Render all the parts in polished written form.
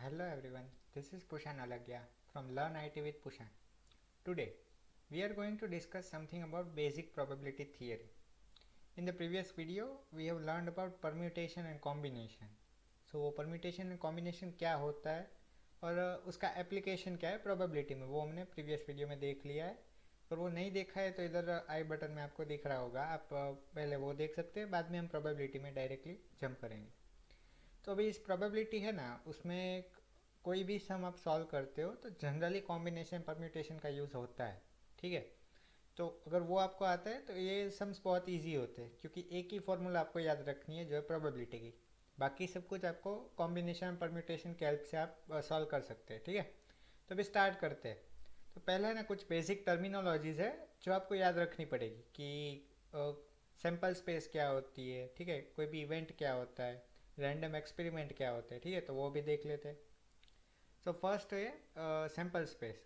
Hello everyone, this is Pushan Alagya from Learn IT with Pushan. Today, we are going to discuss something about basic probability theory. In the previous video, we have learned about permutation and combination. So वो permutation and combination क्या होता है और उसका application क्या है probability में, वो हमने previous video में देख लिया है. और वो नहीं देखा है तो इधर आई बटन में आपको दिख रहा होगा, आप पहले वो देख सकते हैं, बाद में हम probability में डायरेक्टली जंप करेंगे. तो अभी इस प्रोबेबिलिटी है ना, उसमें कोई भी सम आप सॉल्व करते हो तो जनरली कॉम्बिनेशन परम्यूटेशन का यूज़ होता है. ठीक है, तो अगर वो आपको आता है तो ये सम्स बहुत इजी होते हैं, क्योंकि एक ही फॉर्मूला आपको याद रखनी है जो है प्रोबेबिलिटी की. बाकी सब कुछ आपको कॉम्बिनेशन परम्यूटेशन के हेल्प से आप सॉल्व कर सकते हैं. ठीक है, तो अभी स्टार्ट करते हैं. तो पहले ना कुछ बेसिक टर्मिनोलॉजीज है जो आपको याद रखनी पड़ेगी कि सैम्पल स्पेस क्या होती है. ठीक है, कोई भी इवेंट क्या होता है, रैंडम एक्सपेरिमेंट क्या होते हैं. ठीक है, तो वो भी देख लेते हैं. तो फर्स्ट है सैम्पल स्पेस.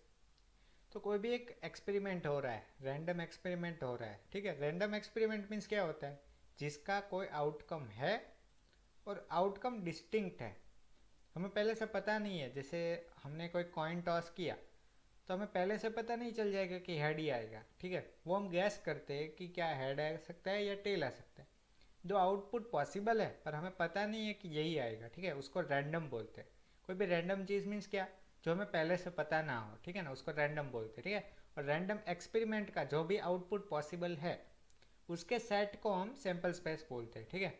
तो कोई भी एक एक्सपेरिमेंट हो रहा है, रैंडम एक्सपेरिमेंट हो रहा है. ठीक है, रैंडम एक्सपेरिमेंट मीन्स क्या होता है, जिसका कोई आउटकम है और आउटकम डिस्टिंक्ट है. हमें पहले से पता नहीं है, जैसे हमने कोई कॉइन टॉस किया तो हमें पहले से पता नहीं चल जाएगा कि हेड ही आएगा. ठीक है, वो हम गैस करते हैं कि क्या हेड आ सकता है या टेल आ सकता है. जो आउटपुट पॉसिबल है पर हमें पता नहीं है कि यही आएगा. ठीक है, उसको रैंडम बोलते हैं. कोई भी रैंडम चीज़ मीन्स क्या, जो हमें पहले से पता ना हो. ठीक है ना, उसको रैंडम बोलते हैं. ठीक है, और रैंडम एक्सपेरिमेंट का जो भी आउटपुट पॉसिबल है उसके सेट को हम सैम्पल स्पेस बोलते हैं. ठीक है,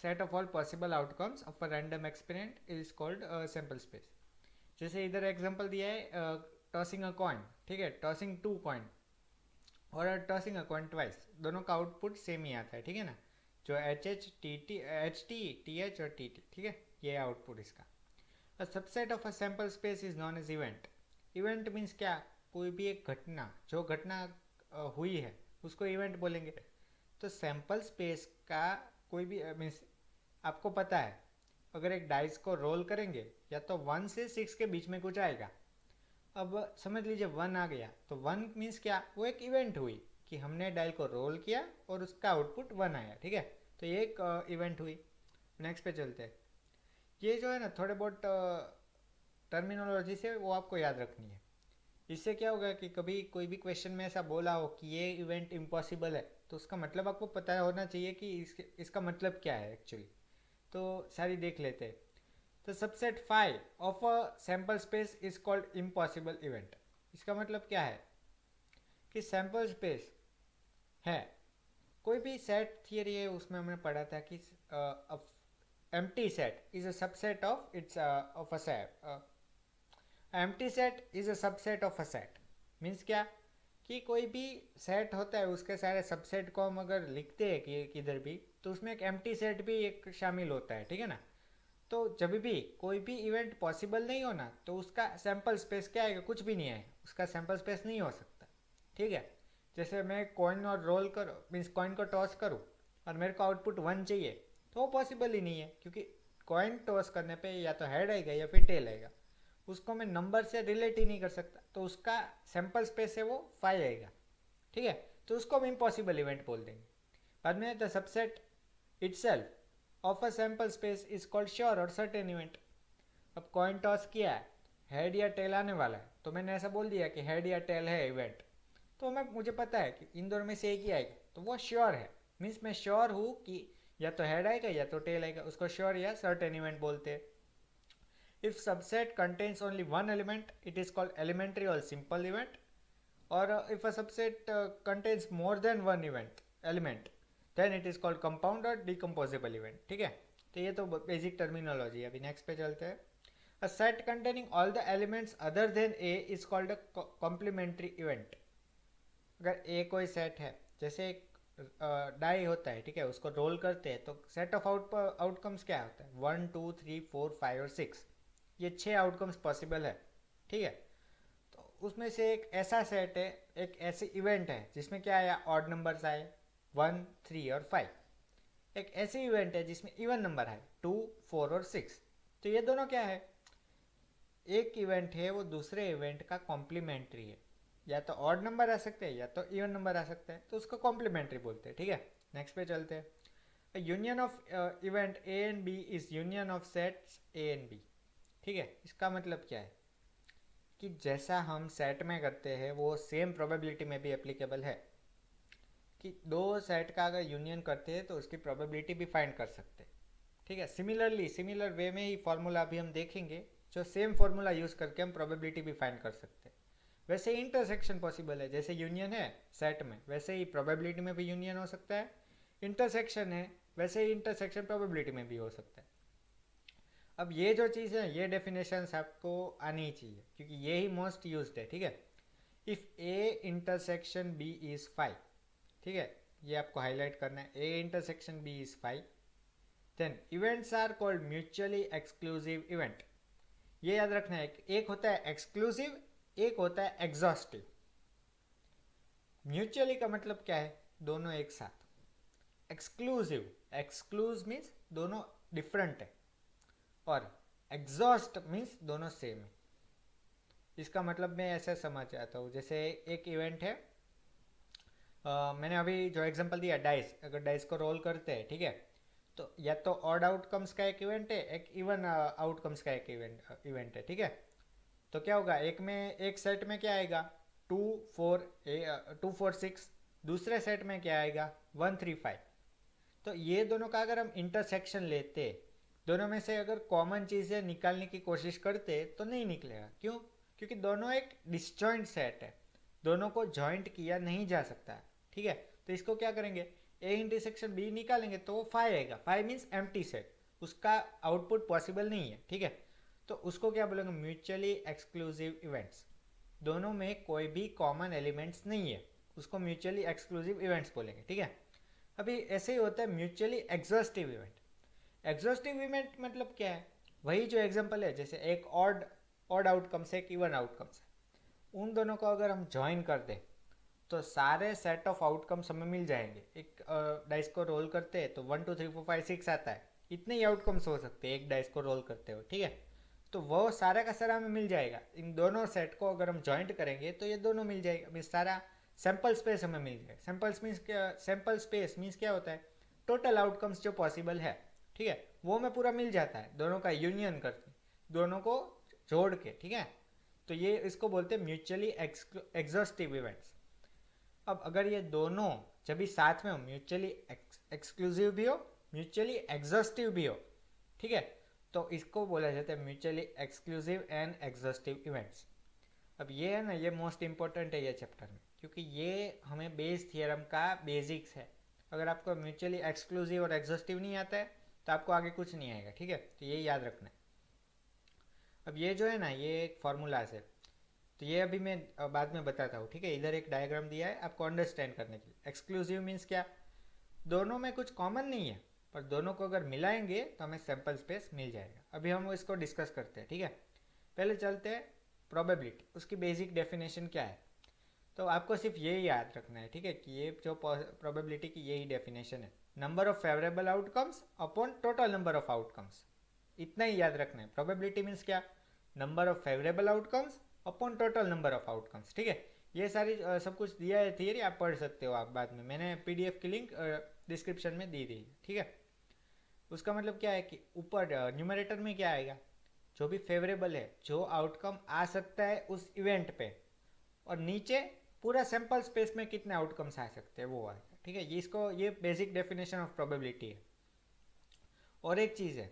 set of all possible outcomes of a random experiment is called sample space. जैसे इधर एग्जांपल दिया है टॉसिंग अ कॉइन. ठीक है, टॉसिंग टू कॉइन और टॉसिंग अ कॉइन ट्वाइस, दोनों का आउटपुट सेम ही आता है. ठीक है ना, जो एच टी और टी टी. ठीक है, ये आउटपुट इसका. A subset of a sample space is known as event. Event means क्या, कोई भी एक घटना, जो घटना हुई है उसको इवेंट बोलेंगे. तो सैम्पल स्पेस का कोई भी मीन्स, आपको पता है अगर एक डाइस को रोल करेंगे या तो 1 से 6 के बीच में कुछ आएगा. अब समझ लीजिए 1 आ गया, तो 1 मीन्स क्या, वो एक इवेंट हुई कि हमने डायल को रोल किया और उसका आउटपुट 1 आया. ठीक है, तो ये एक इवेंट हुई. नेक्स्ट पे चलते हैं. ये जो है ना, थोड़े बहुत टर्मिनोलॉजी से वो आपको याद रखनी है. इससे क्या होगा कि कभी कोई भी क्वेश्चन में ऐसा बोला हो कि ये इवेंट इम्पॉसिबल है, तो उसका मतलब आपको पता होना चाहिए कि इसका मतलब क्या है एक्चुअली. तो सारी देख लेते हैं. तो subset five of a sample space is called impossible event. इसका मतलब क्या है कि सैम्पल स्पेस है, कोई भी सेट थियरी है उसमें हमने पढ़ा था कि empty set is a subset of its of a set. Empty set is a subset of a set means क्या, कि कोई भी सेट होता है उसके सारे सबसेट को हम अगर लिखते हैं कि किधर भी, तो उसमें एक एम्प्टी सेट भी एक शामिल होता है. ठीक है ना, तो जब भी कोई भी इवेंट पॉसिबल नहीं होना तो उसका सैम्पल स्पेस क्या आएगा, कुछ भी नहीं आएगा, उसका सैम्पल स्पेस नहीं हो सकता. ठीक है, जैसे मैं कॉइन और रोल करूँ मीन्स कॉइन को टॉस करूँ और मेरे को आउटपुट 1 चाहिए, तो वो पॉसिबल ही नहीं है, क्योंकि कॉइन टॉस करने पे या तो हेड आएगा या फिर टेल आएगा. उसको मैं नंबर से रिलेट ही नहीं कर सकता, तो उसका सैम्पल स्पेस है वो 5 आएगा. ठीक है, तो उसको हम इम्पॉसिबल इवेंट बोल देंगे. बाद में the subset itself of a sample space is called sure और सर्टेन इवेंट. अब कॉइन टॉस किया है, हेड या टेल आने वाला है, तो मैंने ऐसा बोल दिया कि हेड या टेल है इवेंट, तो मुझे पता है कि इन दोनों में से एक ही आएगा, तो वो श्योर है. मीन्स मैं श्योर हूँ कि या तो हेड आएगा या तो टेल आएगा, उसको श्योर या सर्टेन इवेंट बोलते हैं. If subset contains only one element, it is called elementary or simple event. Or if a subset contains more than one element, then it is called compound or decomposable event. ठीक है, तो ये तो basic terminology है. अभी next पे चलते हैं. A set containing all the elements other than A is called a complementary event. अगर A कोई सेट है, जैसे एक डाई होता है, ठीक है, उसको रोल करते हैं तो सेट ऑफ आउटकम्स क्या होता है, 1 2 3 4 5 और 6, ये 6 आउटकम्स पॉसिबल है. ठीक है, तो उसमें से एक ऐसा सेट है, एक ऐसी इवेंट है जिसमें क्या आया, ऑड नंबर्स आए 1 3 और 5. एक ऐसी इवेंट है जिसमें इवन नंबर आए 2 4 और 6. तो ये दोनों क्या है, एक इवेंट है वो दूसरे इवेंट का कॉम्प्लीमेंट्री है, या तो ऑड नंबर आ सकते हैं या तो इवन नंबर आ सकते हैं, तो उसको कॉम्प्लीमेंट्री बोलते हैं. ठीक है, नेक्स्ट पे चलते हैं. Union of event A and B is union of sets A and B. ठीक है, इसका मतलब क्या है कि जैसा हम सेट में करते हैं वो सेम प्रोबेबिलिटी में भी एप्लीकेबल है, कि दो सेट का अगर यूनियन करते हैं तो उसकी प्रोबेबिलिटी भी फाइंड कर सकते हैं। ठीक है, सिमिलरली सिमिलर वे में ही फॉर्मूला अभी हम देखेंगे, जो सेम फॉर्मूला यूज़ करके हम प्रोबेबिलिटी भी फाइंड कर सकते हैं। वैसे ही इंटरसेक्शन पॉसिबल है, जैसे यूनियन है सेट में वैसे ही प्रोबेबिलिटी में भी यूनियन हो सकता है। इंटरसेक्शन है वैसे ही इंटरसेक्शन प्रोबेबिलिटी में भी हो सकता है। अब ये जो चीज़ है ये डेफिनेशंस आपको आनी चाहिए क्योंकि ये ही मोस्ट यूज्ड है। ठीक है, if A intersection B is five, ठीक है, ये आपको हाईलाइट करना है, A intersection B is five, then events are called mutually exclusive event. ये याद रखना है, एक होता है एक्सक्लूसिव, एक होता है एग्जॉस्टिव। म्यूचुअली का मतलब क्या है, दोनों एक साथ। एक्सक्लूसिव, एक्सक्लूज मीन्स दोनों डिफरेंट है, और एग्जॉस्ट मीन्स दोनों सेम है। इसका मतलब मैं ऐसे समझ आता हूँ, जैसे एक इवेंट है, मैंने अभी जो एग्जांपल दिया डाइस, अगर डाइस को रोल करते हैं, ठीक है, तो या तो ऑड आउटकम्स का एक इवेंट है, एक इवन आउटकम्स का एक इवेंट है। ठीक है, तो क्या होगा, एक में एक सेट में क्या आएगा 2 4 6, दूसरे सेट में क्या आएगा 1 3 5। तो ये दोनों का अगर हम इंटरसेक्शन लेते, दोनों में से अगर कॉमन चीज़ें निकालने की कोशिश करते तो नहीं निकलेगा। क्यों? क्योंकि दोनों एक डिसजॉइंट सेट है, दोनों को जॉइंट किया नहीं जा सकता। ठीक है, तो इसको क्या करेंगे, ए इंटरसेक्शन बी निकालेंगे तो वो 5 आएगा। 5 मीन्स एम्प्टी सेट, उसका आउटपुट पॉसिबल नहीं है। ठीक है, तो उसको क्या बोलेंगे, म्यूचुअली एक्सक्लूसिव इवेंट्स। दोनों में कोई भी कॉमन एलिमेंट्स नहीं है, उसको म्यूचुअली एक्सक्लूसिव इवेंट्स बोलेंगे। ठीक है, अभी ऐसे ही होता है mutually exhaustive event. Exhaustive event मतलब क्या है, वही जो एग्जांपल है, जैसे एक ऑड ऑड आउटकम्स है, एक इवन आउटकम्स है, उन दोनों को अगर हम ज्वाइन कर दें तो सारे सेट ऑफ आउटकम्स हमें मिल जाएंगे। एक डाइस को रोल करते हैं तो 1 2 3 4 5 6 आता है, इतने ही आउटकम्स हो सकते हैं एक डाइस को रोल करते हो। ठीक है, तो वो सारा का सारा हमें मिल जाएगा। इन दोनों सेट को अगर हम ज्वाइंट करेंगे तो ये दोनों मिल जाएगा, मीन्स सारा सैम्पल स्पेस हमें मिल जाएगा। सैम्पल्स मीन्स क्या, सैम्पल स्पेस मीन्स क्या होता है, टोटल आउटकम्स जो पॉसिबल है। ठीक है, वो में पूरा मिल जाता है दोनों का यूनियन करके, दोनों को जोड़ के। ठीक है, तो ये इसको बोलते हैं म्यूचुअली एग्जॉस्टिव इवेंट्स। अब अगर ये दोनों जब भी साथ में हो, म्यूचुअली एक्सक्लूसिव भी हो, म्यूचुअली एग्जॉस्टिव भी हो, ठीक है, तो इसको बोला जाता है mutually exclusive and exhaustive events. अब ये है ना, ये मोस्ट इंपॉर्टेंट है ये चैप्टर में, क्योंकि ये हमें बेस थियरम का बेसिक्स है। अगर आपको म्यूचुअली एक्सक्लूसिव और एग्जॉस्टिव नहीं आता है तो आपको आगे कुछ नहीं आएगा। ठीक है, तो ये याद रखना है। अब ये जो है ना, ये एक फार्मूलाज है, तो ये अभी मैं बाद में बताता हूँ। ठीक है, इधर एक डायग्राम दिया है आपको अंडरस्टैंड करने के लिए। एक्सक्लूसिव मीन्स क्या, दोनों में कुछ कॉमन नहीं है, पर दोनों को अगर मिलाएंगे तो हमें सैम्पल स्पेस मिल जाएगा। अभी हम इसको डिस्कस करते हैं। ठीक है, पहले चलते हैं प्रोबेबिलिटी, उसकी बेसिक डेफिनेशन क्या है। तो आपको सिर्फ ये याद रखना है, ठीक है, कि ये जो प्रोबेबिलिटी की यही डेफिनेशन है, number of favourable outcomes upon total number of outcomes. इतना ही याद रखना है। प्रोबेबिलिटी मीन्स क्या, number of favourable outcomes upon total number of outcomes. ठीक है, ये सारी सब कुछ दिया है थियरी, आप पढ़ सकते हो आप बाद में, मैंने पीडीएफ की लिंक डिस्क्रिप्शन में दी दी। ठीक है, उसका मतलब क्या है कि ऊपर न्यूमरेटर में क्या आएगा, जो भी फेवरेबल है, जो आउटकम आ सकता है उस इवेंट पे, और नीचे पूरा सैंपल स्पेस में कितने आउटकम्स आ सकते हैं वो आएगा। ठीक है, ये इसको ये बेसिक डेफिनेशन ऑफ प्रोबेबिलिटी है। और एक चीज़ है,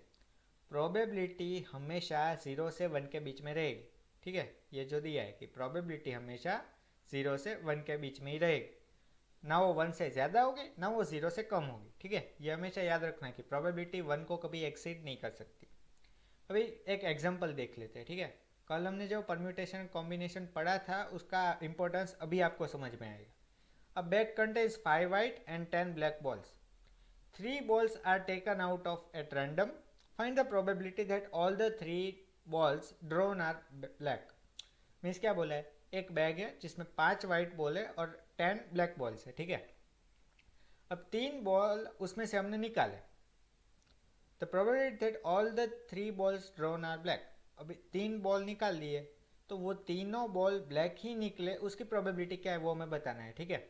प्रोबेबिलिटी हमेशा 0 से 1 के बीच में रहेगी। ठीक है, ये जो दिया है कि प्रोबेबिलिटी हमेशा 0 से 1 के बीच में ही रहेगी, ना वो 1 से ज़्यादा होगी ना वो 0 से कम होगी। ठीक है, ये हमेशा याद रखना है कि प्रोबेबिलिटी 1 को कभी एक्सीड नहीं कर सकती। अभी एक एग्जांपल देख लेते हैं। ठीक है, कल हमने जो परम्यूटेशन कॉम्बिनेशन पढ़ा था उसका इंपॉर्टेंस अभी आपको समझ में आएगा। A bag contains 5 white and 10 black balls. 3 balls are taken out of at random. Find the probability that all the 3 balls drawn are black. Means क्या बोला है, एक बैग है जिसमें 5 वाइट बॉल है और 10 ब्लैक बॉल्स है। ठीक है, अब 3 बॉल उसमें से हमने निकाले, the probability that all the 3 balls drawn are black. अभी 3 बॉल निकाल लिए तो वो तीनों बॉल ब्लैक ही निकले, उसकी प्रोबेबिलिटी क्या है वो हमें बताना है। ठीक है,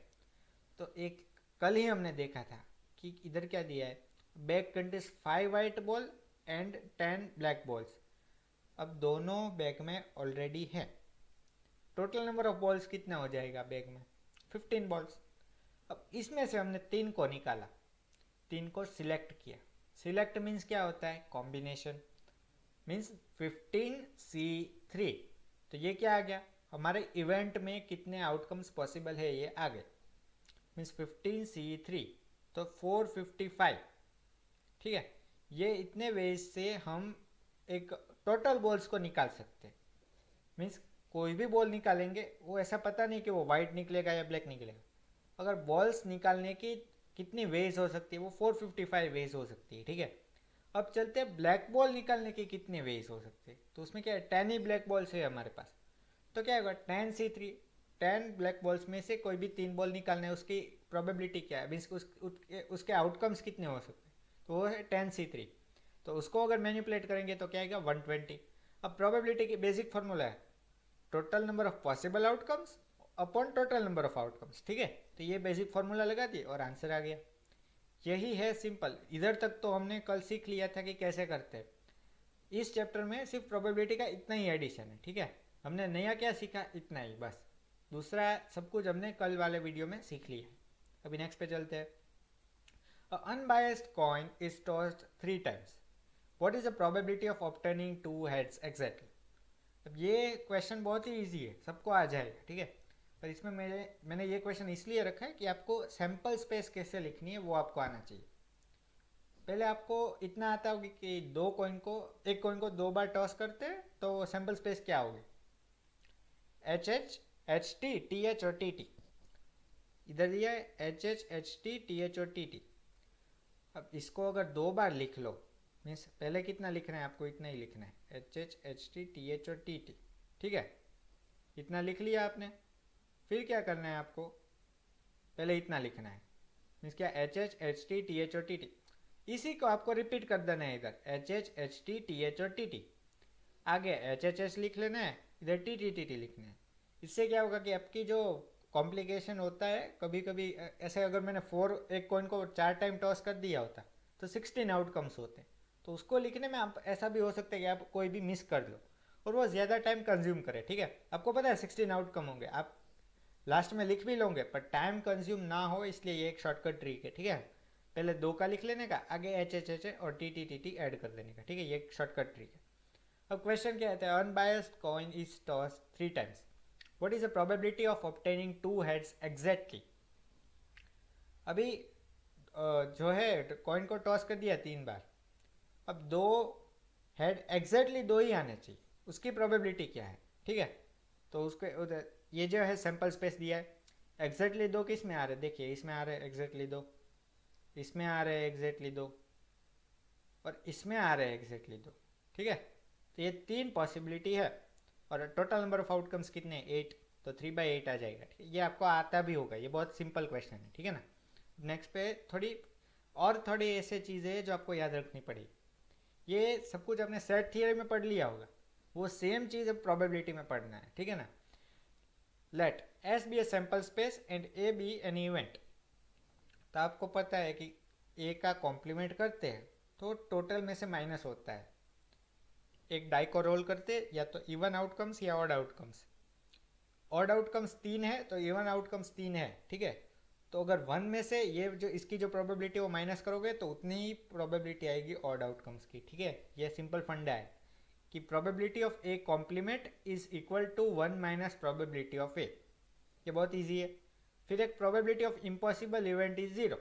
तो एक कल ही हमने देखा था कि इधर क्या दिया है, bag contains 5 white ball and 10 black balls. अब दोनों बैग में ऑलरेडी है। टोटल नंबर ऑफ बॉल्स कितना हो जाएगा बैग में? 15 बॉल्स। अब इसमें से हमने 3 को निकाला, 3 को सिलेक्ट किया। सिलेक्ट मीन्स क्या होता है? कॉम्बिनेशन। Means 15C3। तो ये क्या आ गया? हमारे इवेंट में कितने आउटकम्स पॉसिबल है ये आ गए। मीन्स 15C3 तो 455। ठीक है, ये इतने वेज से हम एक टोटल बॉल्स को निकाल सकते हैं। मीन्स कोई भी बॉल निकालेंगे वो ऐसा पता नहीं कि वो वाइट निकलेगा या ब्लैक निकलेगा। अगर बॉल्स निकालने की कितनी वेज हो सकती है? वो 455 वेज हो सकती है। ठीक है, अब चलते हैं ब्लैक बॉल निकालने की कितने वेज हो सकते हैं। तो उसमें क्या है, 10 ही ब्लैक बॉल्स है हमारे पास। तो क्या होगा, 10C3। 10 ब्लैक बॉल्स में से कोई भी 3 बॉल निकालना है, उसकी प्रोबेबिलिटी क्या है, मीन्स उसके आउटकम्स कितने हो सकते हैं? तो वो है 10C3। तो उसको अगर मैनिपुलेट करेंगे तो क्या आएगा, 120। अब प्रोबेबिलिटी की बेसिक फॉर्मूला है total number of possible outcomes upon total number of outcomes. ठीक है, तो ये बेसिक फॉर्मूला लगा दिए और आंसर आ गया। यही है सिंपल। इधर तक तो हमने कल सीख लिया था कि कैसे करते हैं। इस चैप्टर में सिर्फ प्रोबेबिलिटी का इतना ही एडिशन है। ठीक है, हमने नया क्या सीखा, इतना ही बस। दूसरा सब कुछ हमने कल वाले वीडियो में सीख लिया है। अभी नेक्स्ट पे चलते हैं। A unbiased coin is tossed 3 times, what is the probability of obtaining 2 heads exactly? अब ये क्वेश्चन बहुत ही ईजी है, सबको आ जाएगा। ठीक है, पर इसमें मैंने ये क्वेश्चन इसलिए रखा है कि आपको सैम्पल स्पेस कैसे लिखनी है वो आपको आना चाहिए। पहले आपको इतना आता होगा कि एक कॉइन को 2 बार टॉस करते हैं तो सैम्पल स्पेस क्या होगी, HH HT TH और TT। इधर दिया है HH HT TH और TT। अब इसको अगर 2 बार लिख लो, मीन्स पहले कितना लिखना है आपको, इतना ही लिखना है HH HT TH और TT। ठीक है, इतना लिख लिया आपने। फिर क्या करना है आपको, पहले इतना लिखना है, मीन्स क्या, HH HT TH और TT। इसी को आपको रिपीट कर देना है इधर HH HT TH और TT। आगे HHS लिख लेना है, इधर TT लिखना है। इससे क्या होगा कि आपकी जो कॉम्प्लिकेशन होता है, कभी कभी ऐसे अगर मैंने एक कॉइन को 4 टाइम टॉस कर दिया होता तो 16 आउटकम्स होते हैं। तो उसको लिखने में आप ऐसा भी हो सकता है कि आप कोई भी मिस कर लो और वो ज़्यादा टाइम कंज्यूम करे। ठीक है, आपको पता है 16 आउटकम होंगे, आप लास्ट में लिख भी लोगे पर टाइम कंज्यूम ना हो, इसलिए ये एक शॉर्टकट ट्रिक है। ठीक है, पहले 2 का लिख लेने का, आगे HH और TT ऐड कर देने का। ठीक है, ये एक शॉर्टकट ट्रिक है। अब क्वेश्चन क्या आता है, unbiased coin is toss 3 times, what is the probability of obtaining 2 heads exactly? अभी जो है कॉइन को टॉस कर दिया 3 बार, अब 2 हेड एग्जैक्टली 2 ही आने चाहिए, उसकी प्रोबेबिलिटी क्या है? ठीक है, तो उसके उधर ये जो है सैम्पल स्पेस दिया है, एग्जैक्टली 2 किस में आ रहे हैं, देखिए इसमें आ रहे हैं एग्जैक्टली 2, इसमें आ रहे हैं एग्जैक्टली 2 और इसमें आ रहे हैं एग्जैक्टली 2। ठीक है, तो ये 3 पॉसिबिलिटी है और टोटल नंबर ऑफ आउटकम्स कितने, 8। तो 3/8 आ जाएगा। ठीक है, ये आपको आता भी होगा, ये बहुत सिंपल क्वेश्चन है। ठीक है ना, नेक्स्ट पे थोड़ी ऐसे चीज़ें हैं जो आपको याद रखनी पड़ेगी। ये सब कुछ आपने सेट थियरी में पढ़ लिया होगा, वो सेम चीज़ अब प्रोबेबिलिटी में पढ़ना है। ठीक है ना, let S be a sample space and A be an event. तो आपको पता है कि A का कॉम्प्लीमेंट करते हैं तो टोटल में से माइनस होता है। एक डाई को रोल करते या तो इवन आउटकम्स या ऑड आउटकम्स। ऑड आउटकम्स 3 है तो इवन आउटकम्स 3 है। ठीक है, तो अगर 1 में से ये जो इसकी जो प्रोबेबिलिटी वो माइनस करोगे तो उतनी ही प्रोबेबिलिटी आएगी ऑड आउटकम्स की। ठीक है, ये सिंपल फंडा है कि probability of A complement is equal to 1 minus probability of A. ये बहुत ईजी है। फिर एक probability of impossible event is 0।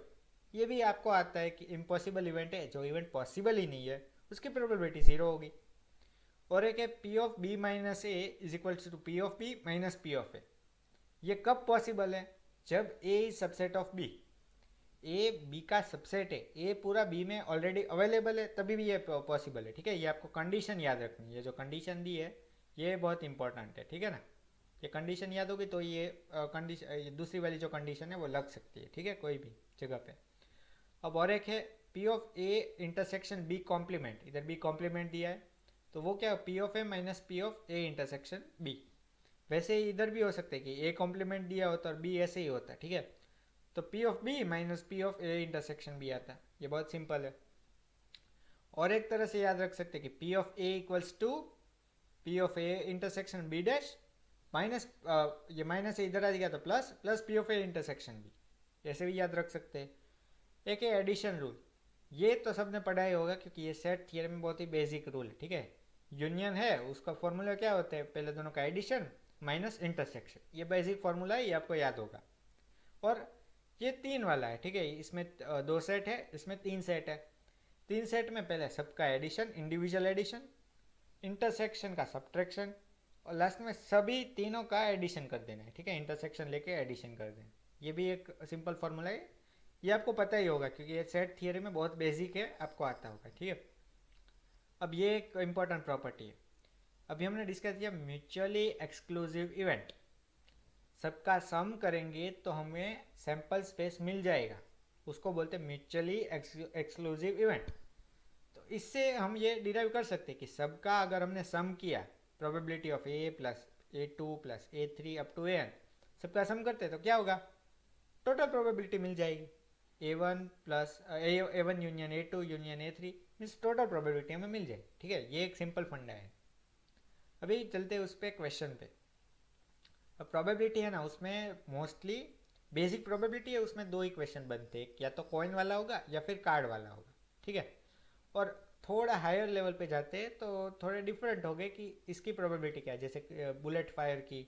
ये भी आपको आता है कि इम्पॉसिबल इवेंट है, जो इवेंट पॉसिबल ही नहीं है उसकी प्रोबेबिलिटी 0 होगी। और एक है P of B minus A is equal to P of B minus P of A. ये कब पॉसिबल है, जब A is subset of B. A B का सबसेट है, ए पूरा बी में ऑलरेडी अवेलेबल है, तभी भी ये पॉसिबल है। ठीक है, ये आपको कंडीशन याद रखनी है, ये जो कंडीशन दी है ये बहुत इंपॉर्टेंट है। ठीक है ना, ये कंडीशन याद होगी तो ये कंडीशन, दूसरी वाली जो कंडीशन है वो लग सकती है। ठीक है, कोई भी जगह पे। अब और एक है P of A intersection B complement, इधर बी कॉम्प्लीमेंट दिया है तो वो क्या, P of A minus P of A intersection B. वैसे ही इधर भी हो सकता है कि ए कॉम्प्लीमेंट दिया होता और बी ऐसे ही होता है। ठीक है, तो P of B minus P of A intersection B आता है। ये बहुत सिंपल है। और एक तरह से याद रख सकते हैं कि P of A equals to P of A intersection B dash minus, ये माइनस इधर आ गया तो plus, plus P of A intersection B, ऐसे भी याद रख सकते हैं। एक है एडिशन रूल, ये तो सबने पढ़ा ही होगा क्योंकि ये सेट थियरम में बहुत ही बेसिक रूल है, ठीक है। यूनियन है, उसका फॉर्मूला क्या होता है, पहले दोनों का एडिशन माइनस इंटरसेक्शन, ये बेसिक फॉर्मूला है, ये आपको याद होगा। और ये 3 वाला है, ठीक है, इसमें 2 सेट है, इसमें 3 सेट है। 3 सेट में पहले सबका एडिशन, इंडिविजुअल एडिशन, इंटरसेक्शन का सब्ट्रैक्शन, और लास्ट में सभी तीनों का एडिशन कर देना है, ठीक है, इंटरसेक्शन लेके एडिशन कर देना। ये भी एक सिंपल फॉर्मूला है, ये आपको पता ही होगा क्योंकि ये सेट थियरी में बहुत बेसिक है, आपको आता होगा, ठीक है। अब ये एक इंपॉर्टेंट प्रॉपर्टी है। अभी हमने डिस्कस किया म्यूचुअली एक्सक्लूसिव इवेंट, सबका सम करेंगे तो हमें सैंपल स्पेस मिल जाएगा, उसको बोलते हैं म्यूचुअली एक्सक्लूसिव इवेंट। तो इससे हम ये डिराइव कर सकते हैं कि सबका अगर हमने सम किया, probability of A plus A2 plus A3 up to n, सबका सम करते हैं तो क्या होगा, टोटल प्रोबेबिलिटी मिल जाएगी। A1 plus A1 union A2 union A3 means total probability हमें मिल जाएगी, ठीक है। ये एक सिंपल फंडा है। अभी चलते हैं उस पर क्वेश्चन पे। अब प्रोबेबिलिटी है ना, उसमें मोस्टली बेसिक प्रोबेबिलिटी है, उसमें 2 ही क्वेश्चन बनते हैं, या तो कॉइन वाला होगा या फिर कार्ड वाला होगा, ठीक है। और थोड़ा हायर लेवल पे जाते हैं तो थोड़े डिफरेंट हो गए कि इसकी प्रोबेबिलिटी क्या है, जैसे बुलेट फायर की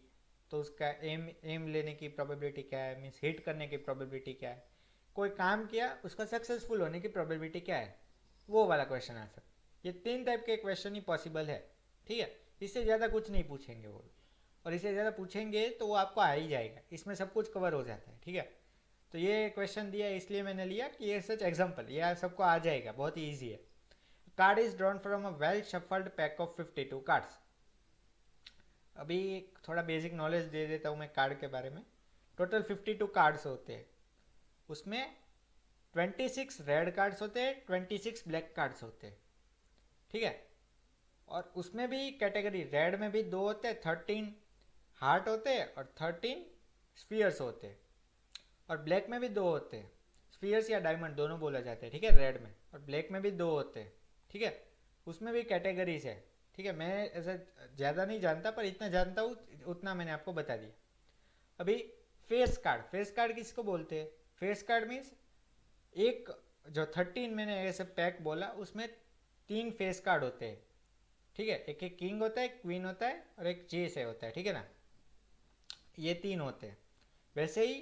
तो उसका एम लेने की प्रोबेबिलिटी क्या है, मीन्स हिट करने की प्रोबेबिलिटी क्या है, कोई काम किया उसका सक्सेसफुल होने की प्रोबेबिलिटी क्या है, वो वाला क्वेश्चन आंसर। ये 3 टाइप के क्वेश्चन ही पॉसिबल है, ठीक है। इससे ज़्यादा कुछ नहीं पूछेंगे वो, और इससे ज़्यादा पूछेंगे तो वो आपको आ ही जाएगा, इसमें सब कुछ कवर हो जाता है, ठीक है। तो ये क्वेश्चन दिया इसलिए मैंने लिया कि ये सच एग्जाम्पल, ये सबको आ जाएगा, बहुत ही ईजी है। Card is drawn from a well shuffled pack of 52 cards. अभी थोड़ा बेसिक नॉलेज दे देता हूँ मैं कार्ड के बारे में। टोटल 52 कार्ड्स होते हैं, उसमें 26 रेड कार्ड्स होते हैं, 26 ब्लैक कार्ड्स होते हैं, ठीक है। और उसमें भी कैटेगरी, रेड में भी 2 होते हैं, 13 हार्ट होते हैं और 13 स्फीयर्स होते हैं। और ब्लैक में भी 2 होते हैं, स्फीयर्स या डायमंड दोनों बोला जाता है, ठीक है, रेड में। और ब्लैक में भी 2 होते हैं, ठीक है। उसमें भी कैटेगरीज है, ठीक है। मैं ऐसा ज़्यादा नहीं जानता, पर इतना जानता हूँ, उतना मैंने आपको बता दिया। अभी फेस कार्ड, फेस कार्ड किसको बोलते हैं, फेस कार्ड मीन्स एक, जो 13 मैंने ऐसे पैक बोला उसमें 3 फेस कार्ड होते हैं, ठीक है। एक एक किंग होता है, क्वीन होता है और एक चेस है होता है, ठीक है ना, ये 3 होते हैं। वैसे ही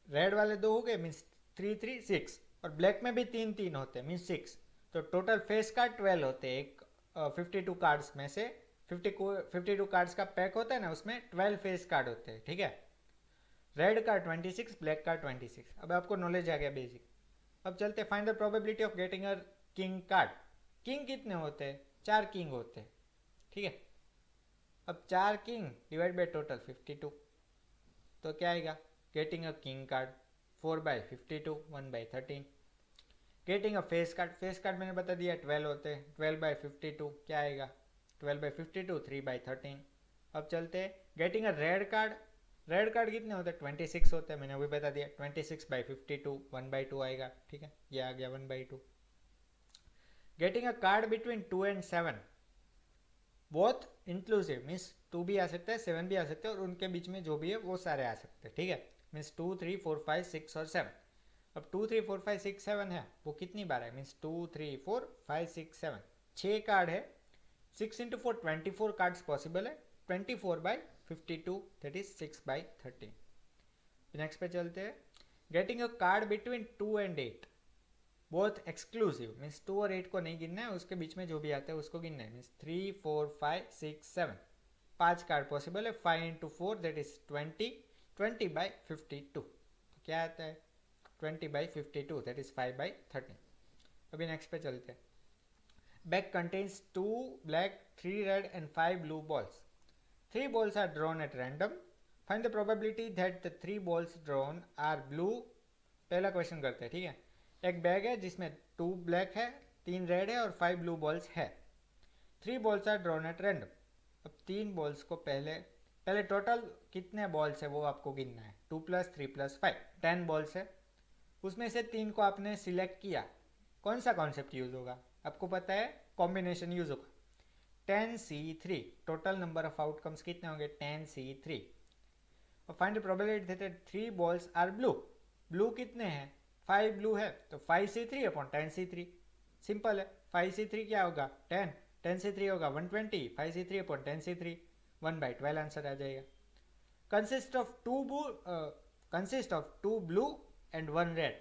रेड वाले 2 हो गए मीन्स 3 3 6, और ब्लैक में भी 3 3 होते हैं मीन्स 6। तो टोटल फेस कार्ड 12 होते हैं, एक 52 कार्ड्स में से 52 कार्ड्स का पैक होता है ना, उसमें 12 फेस कार्ड होते हैं, ठीक है। Red card 26, black card 26। अब आपको नॉलेज आ गया बेसिक। अब चलते find the probability of getting a king card. King कितने होते हैं, 4 किंग होते हैं, ठीक है। अब 4 किंग डिवाइड बाई टोटल 52, तो क्या आएगा, getting a king card 4/52 1/13। Getting a face card, face card मैंने बता दिया 12 होते हैं, 12/52 क्या आएगा, 12/52 3/13। अब चलते हैं getting a red card, red card कितने होते हैं, 26 होते हैं, मैंने अभी बता दिया 26/52 1/2 आएगा, ठीक है, ये आ गया 1/2। Getting a card between 2 and 7, both inclusive means 2 भी आ सकता है 7 भी आ सकते हैं, और उनके बीच में जो भी है वो सारे आ सकते हैं, ठीक है। मीन्स 2 3 4 5 6 और 7। अब 2 3 4 5 6 7 है, वो कितनी बार है, मीन्स 2 3 4 5 6 7, 6 कार्ड है। 6 into 4 24 कार्ड्स पॉसिबल है, 24/52 दैट इज 6/13। नेक्स्ट पे चलते हैं। Getting a card between 2 and 8, both exclusive means 2 और 8 को नहीं गिनना है, उसके बीच में जो भी आता है उसको गिनना है, मीन्स 3 4 5 6 7, 5 कार्ड पॉसिबल है, 5 into 4 दैट इज 20, 20/52, तो क्या आता है 20/52 दैट इज 5/13। अभी नेक्स्ट पे चलते हैं। Bag contains 2 black 3 red and 5 blue balls. 3 balls are drawn at random. Find the probability that the 3 balls drawn are blue. पहला क्वेश्चन करते हैं, ठीक है। एक बैग है जिसमें 2 ब्लैक है, 3 रेड है और 5 ब्लू बॉल्स है। 3 balls are drawn at random. अब 3 बॉल्स को पहले पहले टोटल कितने बॉल्स है वो आपको गिनना है, 2 + 3 + 5 10 बॉल्स है। उसमें से 3 को आपने सिलेक्ट किया, कौन सा कॉन्सेप्ट यूज होगा, आपको पता है कॉम्बिनेशन यूज होगा। 10C3, total number of outcomes कितने होंगे 10C3। और find the probability that 3 balls are blue, blue कितने हैं 5 ब्लू है तो 5C3 अपॉन 10C3, सिंपल है। 5C3 क्या होगा 10, 10C3 होगा 120, 5C3 अपॉन 10C3 1/12 आंसर आ जाएगा। Consist of two blue and one red.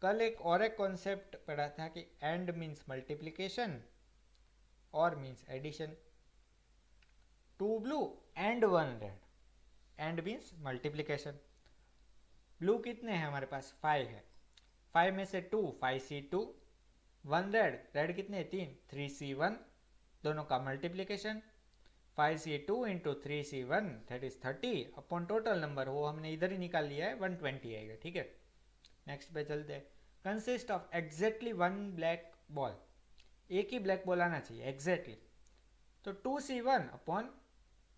कल एक कॉन्सेप्ट पढ़ा था कि एंड मीन्स मल्टीप्लीकेशन और means addition. Two blue and one red, and means multiplication. Blue कितने हैं हमारे पास 5 है, 5 में से 2 5C2, वन रेड, रेड कितने 3 3C1, दोनों का multiplication 5C2 into 3C1 that is 30 upon total number, वो हमने इधर ही निकाल लिया है 120 आएगा। ठीक है, नेक्स्ट पे चलते हैं। Consist of exactly one black ball, एक ही ब्लैक बॉल आना चाहिए एग्जैक्टली, तो 2C1 अपॉन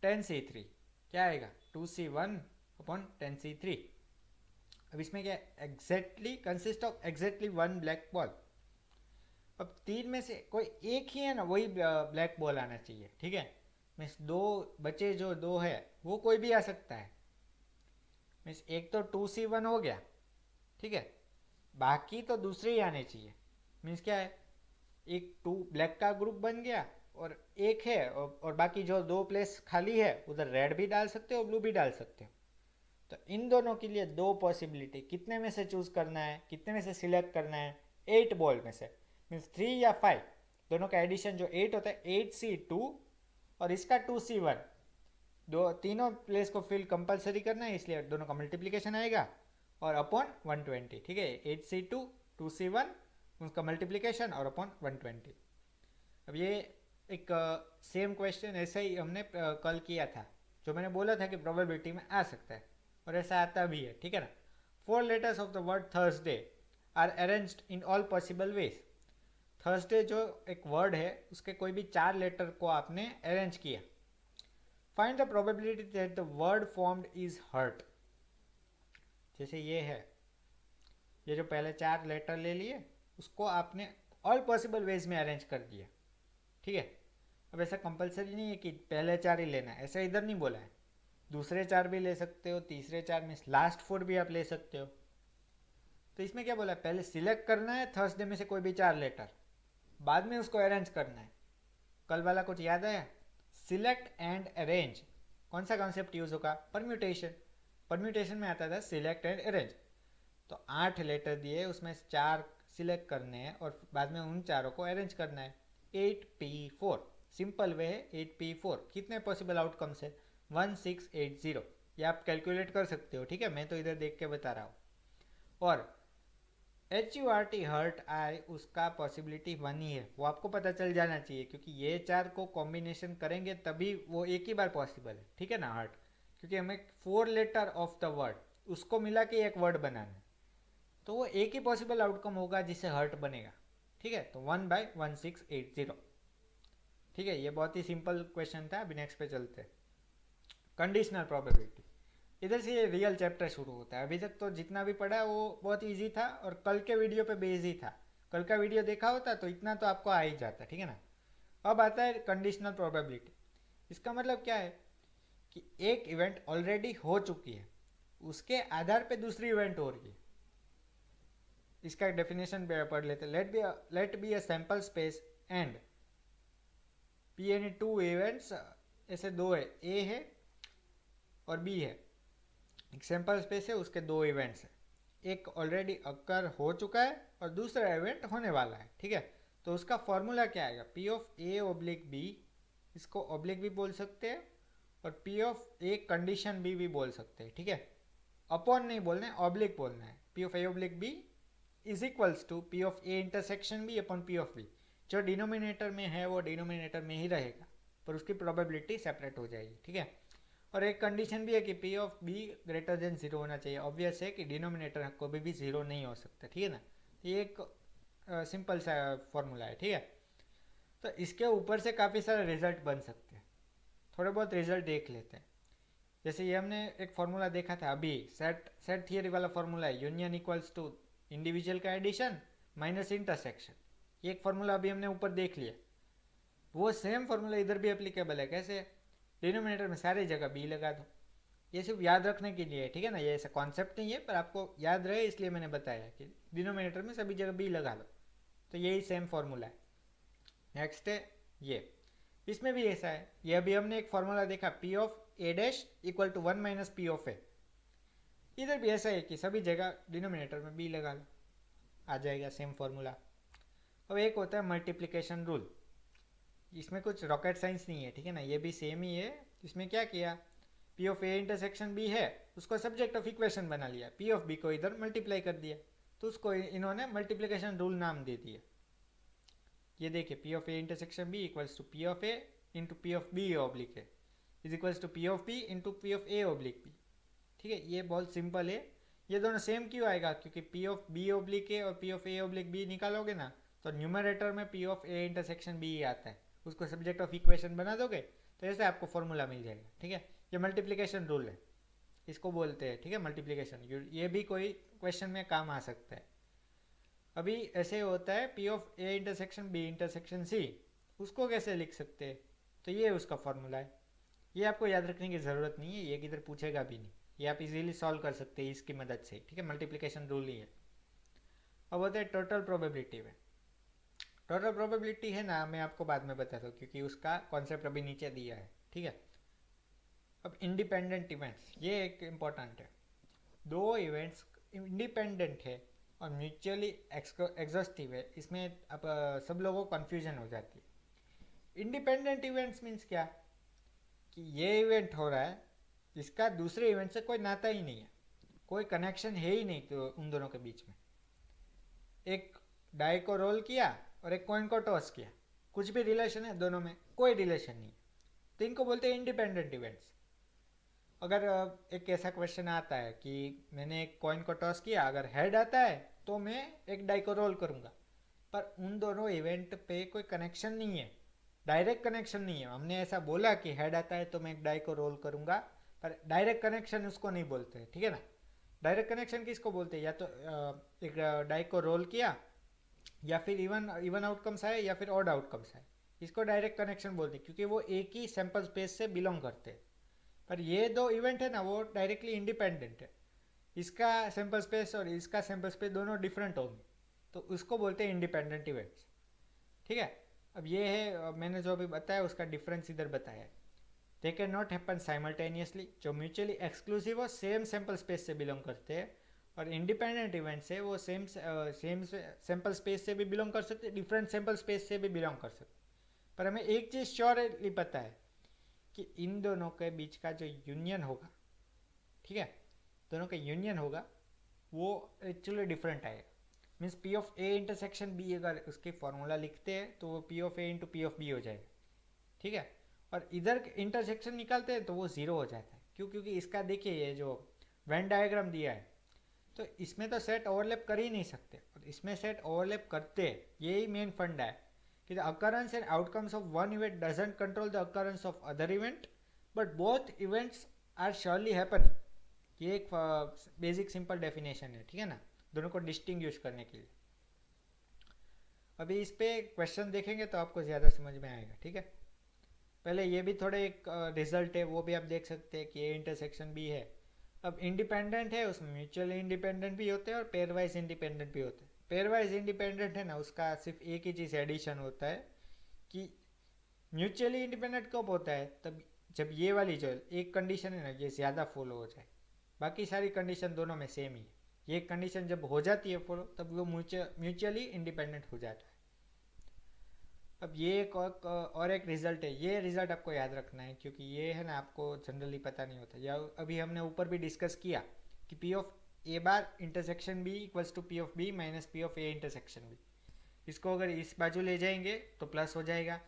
10C3 क्या आएगा 2C1 अपॉन 10C3। अब इसमें क्या exactly consist of exactly one black ball. अब तीन में से कोई एक ही है ना, वही ब्लैक बॉल आना चाहिए। ठीक है, मीन्स दो बचे जो दो है वो कोई भी आ सकता है। मीन्स एक तो 2C1 हो गया, ठीक है, बाकी तो दूसरे ही आने चाहिए। मीन्स क्या है, एक 2 ब्लैक का ग्रुप बन गया और एक है और बाकी जो दो प्लेस खाली है उधर रेड भी डाल सकते हो ब्लू भी डाल सकते हो। तो इन दोनों के लिए दो पॉसिबिलिटी, कितने में से चूज करना है, कितने में से सिलेक्ट करना है 8 बॉल में से, मीन्स 3 या 5, दोनों का एडिशन जो 8 होता है 8C2 और इसका 2C1, दो तीनों प्लेस को फिल कंपलसरी करना है इसलिए दोनों का मल्टीप्लीकेशन आएगा और अपॉन 120। ठीक है, 8C2 2C1 उसका मल्टीप्लीकेशन और अपॉन 120। अब ये एक सेम क्वेश्चन ऐसे ही हमने कल किया था, जो मैंने बोला था कि प्रोबेबिलिटी में आ सकता है और ऐसा आता भी है। ठीक है ना। 4 letters of the word Thursday are arranged in all possible ways. Thursday जो एक वर्ड है उसके कोई भी 4 लेटर को आपने अरेंज किया। Find the probability that the word formed is hurt. जैसे ये है, ये जो पहले 4 लेटर ले लिए उसको आपने ऑल पॉसिबल वेज में अरेंज कर दिया। ठीक है, अब ऐसा कंपलसरी नहीं है कि पहले 4 ही लेना है, ऐसा इधर नहीं बोला है, दूसरे 4 भी ले सकते हो, तीसरे 4 में लास्ट 4 भी आप ले सकते हो। तो इसमें क्या बोला है, पहले सिलेक्ट करना है थर्सडे में से कोई भी 4 लेटर, बाद में उसको अरेंज करना है। कल वाला कुछ याद आया, सिलेक्ट एंड अरेंज, कौन सा कॉन्सेप्ट यूज होगा, परम्यूटेशन। परम्यूटेशन में आता था सिलेक्ट एंड अरेंज। तो 8 लेटर दिए, उसमें 4 सिलेक्ट करने हैं और बाद में उन चारों को अरेंज करना है। 8P4 सिंपल वे है। 8P4 कितने पॉसिबल आउटकम्स है 1680, ये आप कैलकुलेट कर सकते हो। ठीक है, मैं तो इधर देख के बता रहा हूँ। और HURT हर्ट आई, उसका पॉसिबिलिटी 1 ही है, वो आपको पता चल जाना चाहिए क्योंकि ये 4 को कॉम्बिनेशन करेंगे तभी वो एक ही बार पॉसिबल है। ठीक है ना, हर्ट, क्योंकि हमें 4 लेटर ऑफ द वर्ड उसको मिला के एक वर्ड बनाना है, तो वो एक ही पॉसिबल आउटकम होगा जिससे हर्ट बनेगा। ठीक है, तो 1/1680। ठीक है, ये बहुत ही सिंपल क्वेश्चन था। अभी नेक्स्ट पे चलते हैं, कंडीशनल प्रोबेबिलिटी। इधर से ये रियल चैप्टर शुरू होता है। अभी तक तो जितना भी पढ़ा वो बहुत इजी था और कल के वीडियो पे बेस ही था। कल का वीडियो देखा होता तो इतना तो आपको आ ही जाता। ठीक है ना। अब आता है कंडीशनल प्रोबेबिलिटी। इसका मतलब क्या है कि एक इवेंट ऑलरेडी हो चुकी है, उसके आधार पे दूसरी इवेंट हो रही है। इसका डेफिनेशन पढ़ लेते हैं। Let be a sample space and P any 2 events, ऐसे दो है, ए है और बी है। एक सैंपल स्पेस है, उसके 2 इवेंट्स है, एक ऑलरेडी अकर हो चुका है और दूसरा इवेंट होने वाला है। ठीक है, तो उसका फॉर्मूला क्या आएगा, P of A oblique B, इसको ऑब्लिक भी बोल सकते हैं और P of A condition B भी बोल सकते हैं। ठीक है, अपॉन नहीं बोलना है, ऑब्लिक बोलना है। P of A oblique B is equals to P of A intersection B upon P of B. जो डिनोमिनेटर में है वो डिनोमिनेटर में ही रहेगा पर उसकी प्रोबेबिलिटी सेपरेट हो जाएगी। ठीक है, और एक कंडीशन भी है कि P of be greater than 0 होना चाहिए। ऑब्वियस है कि डिनोमिनेटर कभी भी 0 नहीं हो सकता। ठीक है ना, ये एक सिंपल सा फॉर्मूला है। ठीक है, तो इसके ऊपर से काफ़ी सारे रिजल्ट बन सकते हैं। थोड़े बहुत रिजल्ट देख लेते हैं। जैसे ये हमने एक फॉर्मूला देखा था अभी, सेट थियरी वाला फॉर्मूला है, यूनियन इक्वल्स टू इंडिविजुअल का एडिशन माइनस इंटरसेक्शन। ये एक फॉर्मूला अभी हमने ऊपर देख लिया। वो सेम फॉर्मूला इधर भी एप्लीकेबल है। कैसे? डिनोमिनेटर में सारी जगह बी लगा दो। ये सिर्फ याद रखने के लिए है, ठीक है ना, ये ऐसा कॉन्सेप्ट नहीं है, पर आपको याद रहे इसलिए मैंने बताया कि डिनोमिनेटर में सभी जगह बी लगा लो। तो यही सेम फॉर्मूला है। नेक्स्ट है ये, इसमें भी ऐसा है। ये अभी हमने एक फॉर्मूला देखा, P of A dash equal to 1 - P of A. इधर भी ऐसा है कि सभी जगह डिनोमिनेटर में बी लगा लो, आ जाएगा सेम फॉर्मूला। अब एक होता है मल्टीप्लिकेशन रूल। इसमें कुछ रॉकेट साइंस नहीं है, ठीक है ना, ये भी सेम ही है। इसमें क्या किया, P of A intersection B है, उसको सब्जेक्ट ऑफ इक्वेशन बना लिया, पी ऑफ बी को इधर मल्टीप्लाई कर दिया, तो उसको इन्होंने मल्टीप्लिकेशन रूल नाम दे दिया। ये देखिए, P of A intersection B equals to P of A into P of B oblique A is equals to P of B into P of A oblique B. ठीक है, ये बहुत सिंपल है। ये दोनों सेम क्यों आएगा, क्योंकि P of B oblique A और P of A oblique B निकालोगे ना, तो न्यूमरेटर में P of A intersection B आता है, उसको सब्जेक्ट ऑफ इक्वेशन बना दोगे तो ऐसे आपको फॉर्मूला मिल जाएगा। ठीक है, ये मल्टीप्लिकेशन रूल है, इसको बोलते हैं। ठीक है, मल्टीप्लिकेशन, ये भी कोई क्वेश्चन में काम आ सकता है। अभी ऐसे होता है P of A intersection B intersection C, उसको कैसे लिख सकते हैं, तो ये उसका फॉर्मूला है। ये आपको याद रखने की ज़रूरत नहीं है, ये किधर पूछेगा भी नहीं, ये आप इजीली सॉल्व कर सकते हैं इसकी मदद से। ठीक है, मल्टीप्लिकेशन रूल ही है। अब होता है टोटल प्रोबेबिलिटी में। टोटल प्रोबेबिलिटी है ना, मैं आपको बाद में बताता हूँ क्योंकि उसका कॉन्सेप्ट अभी नीचे दिया है। ठीक है, अब इंडिपेंडेंट इवेंट्स, ये एक इम्पॉर्टेंट है। दो इवेंट्स इंडिपेंडेंट है और म्यूचुअली एग्जॉस्टिव है, इसमें अब सब लोगों को कन्फ्यूजन हो जाती है। इंडिपेंडेंट इवेंट्स मीन्स क्या, कि ये इवेंट हो रहा है, इसका दूसरे इवेंट से कोई नाता ही नहीं है, कोई कनेक्शन है ही नहीं तो उन दोनों के बीच में। एक डाई को रोल किया और एक कॉइन को टॉस किया, कुछ भी रिलेशन है दोनों में, कोई रिलेशन नहीं, तो इनको बोलते हैं इंडिपेंडेंट इवेंट्स। अगर एक ऐसा क्वेश्चन आता है कि मैंने एक कॉइन को टॉस किया, अगर हेड आता है तो मैं एक डाई को रोल करूंगा, पर उन दोनों इवेंट पे कोई कनेक्शन नहीं है, डायरेक्ट कनेक्शन नहीं है। हमने ऐसा बोला कि हेड आता है तो मैं एक डाई को रोल करूंगा, पर डायरेक्ट कनेक्शन उसको नहीं बोलते। ठीक है ना, डायरेक्ट कनेक्शन किसको बोलते हैं, या तो एक डाई को रोल किया, या फिर इवन इवन आउटकम्स आए या फिर ऑड आउटकम्स आए, इसको डायरेक्ट कनेक्शन बोलते हैं, क्योंकि वो एक ही सैंपल स्पेस से बिलोंग करते हैं। पर ये दो इवेंट है ना, वो डायरेक्टली इंडिपेंडेंट है, इसका सैंपल स्पेस और इसका सैंपल स्पेस दोनों डिफरेंट होंगे, तो उसको बोलते हैं इंडिपेंडेंट इवेंट्स। ठीक है, अब ये है मैंने जो अभी बताया उसका डिफरेंस इधर बताया है। They can not happen simultaneously, जो म्यूचुअली एक्सक्लूसिव हो, सेम सैंपल स्पेस से बिलोंग करते हैं, और इंडिपेंडेंट इवेंट्स है वो सेम सैंपल स्पेस से भी बिलोंग कर सकते, डिफरेंट सैंपल स्पेस से भी बिलोंग कर सकते। पर हमें एक चीज़ श्योरली पता है कि इन दोनों के बीच का जो यूनियन होगा, ठीक है, दोनों का यूनियन होगा, वो एक्चुअली डिफरेंट आएगा। Means P of A intersection B अगर उसकी फॉर्मूला लिखते हैं तो वो P of A into P of B हो जाएगा। ठीक है, और इधर इंटरसेक्शन निकालते हैं तो वो ज़ीरो हो जाता है। क्यों? क्योंकि इसका देखिए ये जो वेन डायग्राम दिया है, तो इसमें तो सेट ओवरलैप कर ही नहीं सकते, और इसमें सेट ओवरलैप करते हैं। यही मेन फंडा है कि the occurrence and outcomes of one event doesn't control the occurrence of other event, but both events are surely happening. ये एक बेसिक सिंपल डेफिनेशन है, ठीक है ना, दोनों को डिस्टिंग्विश करने के लिए। अभी इस पे क्वेश्चन देखेंगे तो आपको ज़्यादा समझ में आएगा। ठीक है, पहले ये भी थोड़े एक रिजल्ट है वो भी आप देख सकते हैं कि ए इंटरसेक्शन बी है। अब इंडिपेंडेंट है, उसमें म्यूचुअली इंडिपेंडेंट भी होते हैं और पेयरवाइज इंडिपेंडेंट भी होते हैं। पेयरवाइज इंडिपेंडेंट है ना, उसका सिर्फ एक ही चीज़ एडिशन होता है कि म्यूचुअली इंडिपेंडेंट कब होता है, तब जब ये वाली जो एक कंडीशन है ना ये ज़्यादा फॉलो हो जाए, बाकी सारी कंडीशन दोनों में सेम ही है। ये कंडीशन जब हो जाती है फॉलो, तब वो म्यूचुअली इंडिपेंडेंट हो जाता है। अब ये एक और एक रिजल्ट है, ये रिजल्ट आपको याद रखना है क्योंकि ये है ना आपको जनरली पता नहीं होता। या अभी हमने ऊपर भी डिस्कस किया कि P of A bar intersection B equals to P of B minus P of A intersection B. इसको अगर इस बाजू ले जाएंगे तो प्लस हो जाएगा,